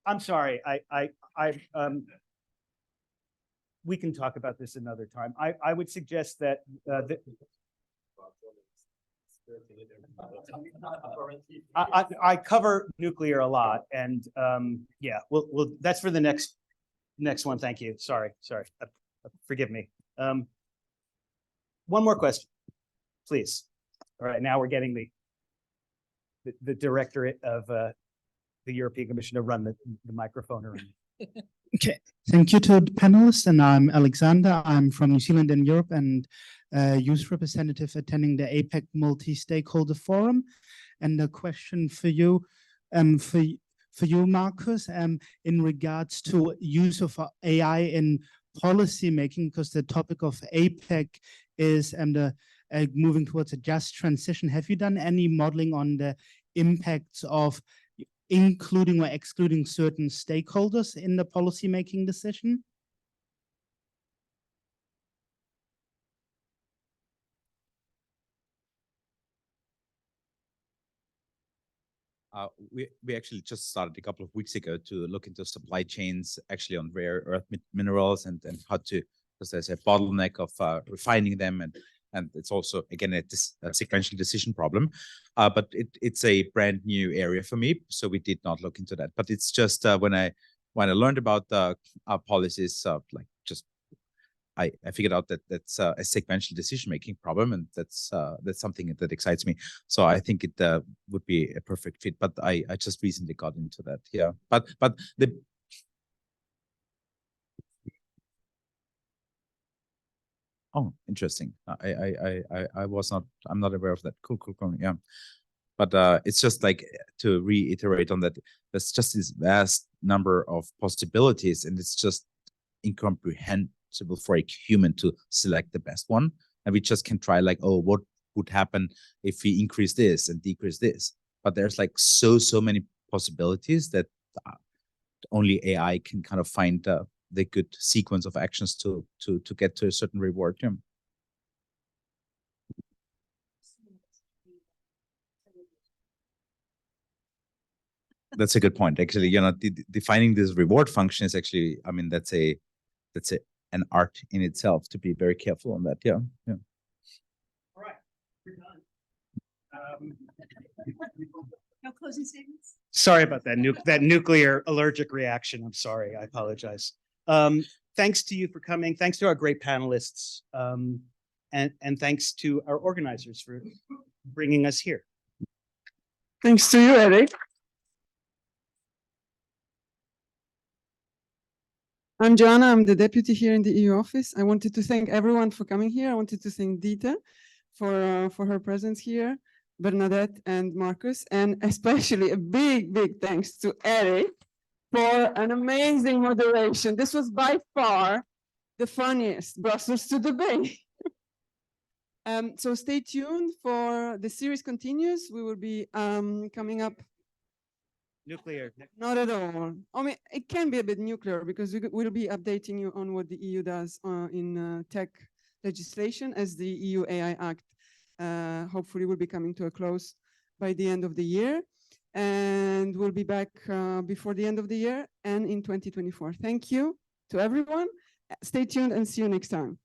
I'm sorry. We can talk about this another time. I would suggest that I cover nuclear a lot, and yeah, we'll that's for the next one. Thank you. Sorry. Forgive me. One more question, please. All right, now we're getting the directorate of the European Commission to run the microphone around. Okay, thank you to the panelists. And I'm Alexander. I'm from New Zealand and Europe, and youth representative attending the APEC Multi-Stakeholder Forum. And a question for you, Markus, in regards to use of AI in policy making, because the topic of APEC is moving towards a just transition. Have you done any modeling on the impacts of including or excluding certain stakeholders in the policy-making decision? We actually just started a couple of weeks ago to look into supply chains, actually on rare earth minerals and how to, because there's a bottleneck of refining them, and it's also, again, a sequential decision problem. But it's a brand new area for me, so we did not look into that. But it's just when I learned about our policies, like just I figured out that that's a sequential decision-making problem, and that's something that excites me. So I think it would be a perfect fit. But I just recently got into that. Yeah, but the oh, interesting. I'm not aware of that. Cool. Yeah. But it's just like to reiterate on that, there's just this vast number of possibilities, and it's just incomprehensible for a human to select the best one. And we just can try like, oh, what would happen if we increase this and decrease this? But there's like so many possibilities that only AI can kind of find the good sequence of actions to get to a certain reward. Yeah. That's a good point. Actually, you know, defining this reward function is actually, I mean, that's an art in itself to be very careful on that. Yeah. Yeah. All right, we're done. No closing statements? Sorry about that nuclear allergic reaction. I'm sorry. I apologize. Thanks to you for coming. Thanks to our great panelists. And thanks to our organizers for bringing us here. Thanks to you, Eric. I'm Joanna. I'm the deputy here in the EU office. I wanted to thank everyone for coming here. I wanted to thank Ditte for her presence here, Bernadette and Markus, and especially a big thanks to Eric for an amazing moderation. This was by far the funniest Brussels to debate. So stay tuned for the series continues. We will be coming up. Nuclear. Not at all. I mean, it can be a bit nuclear because we'll be updating you on what the EU does in tech legislation as the EU AI Act hopefully will be coming to a close by the end of the year. And we'll be back before the end of the year and in 2024. Thank you to everyone. Stay tuned and see you next time.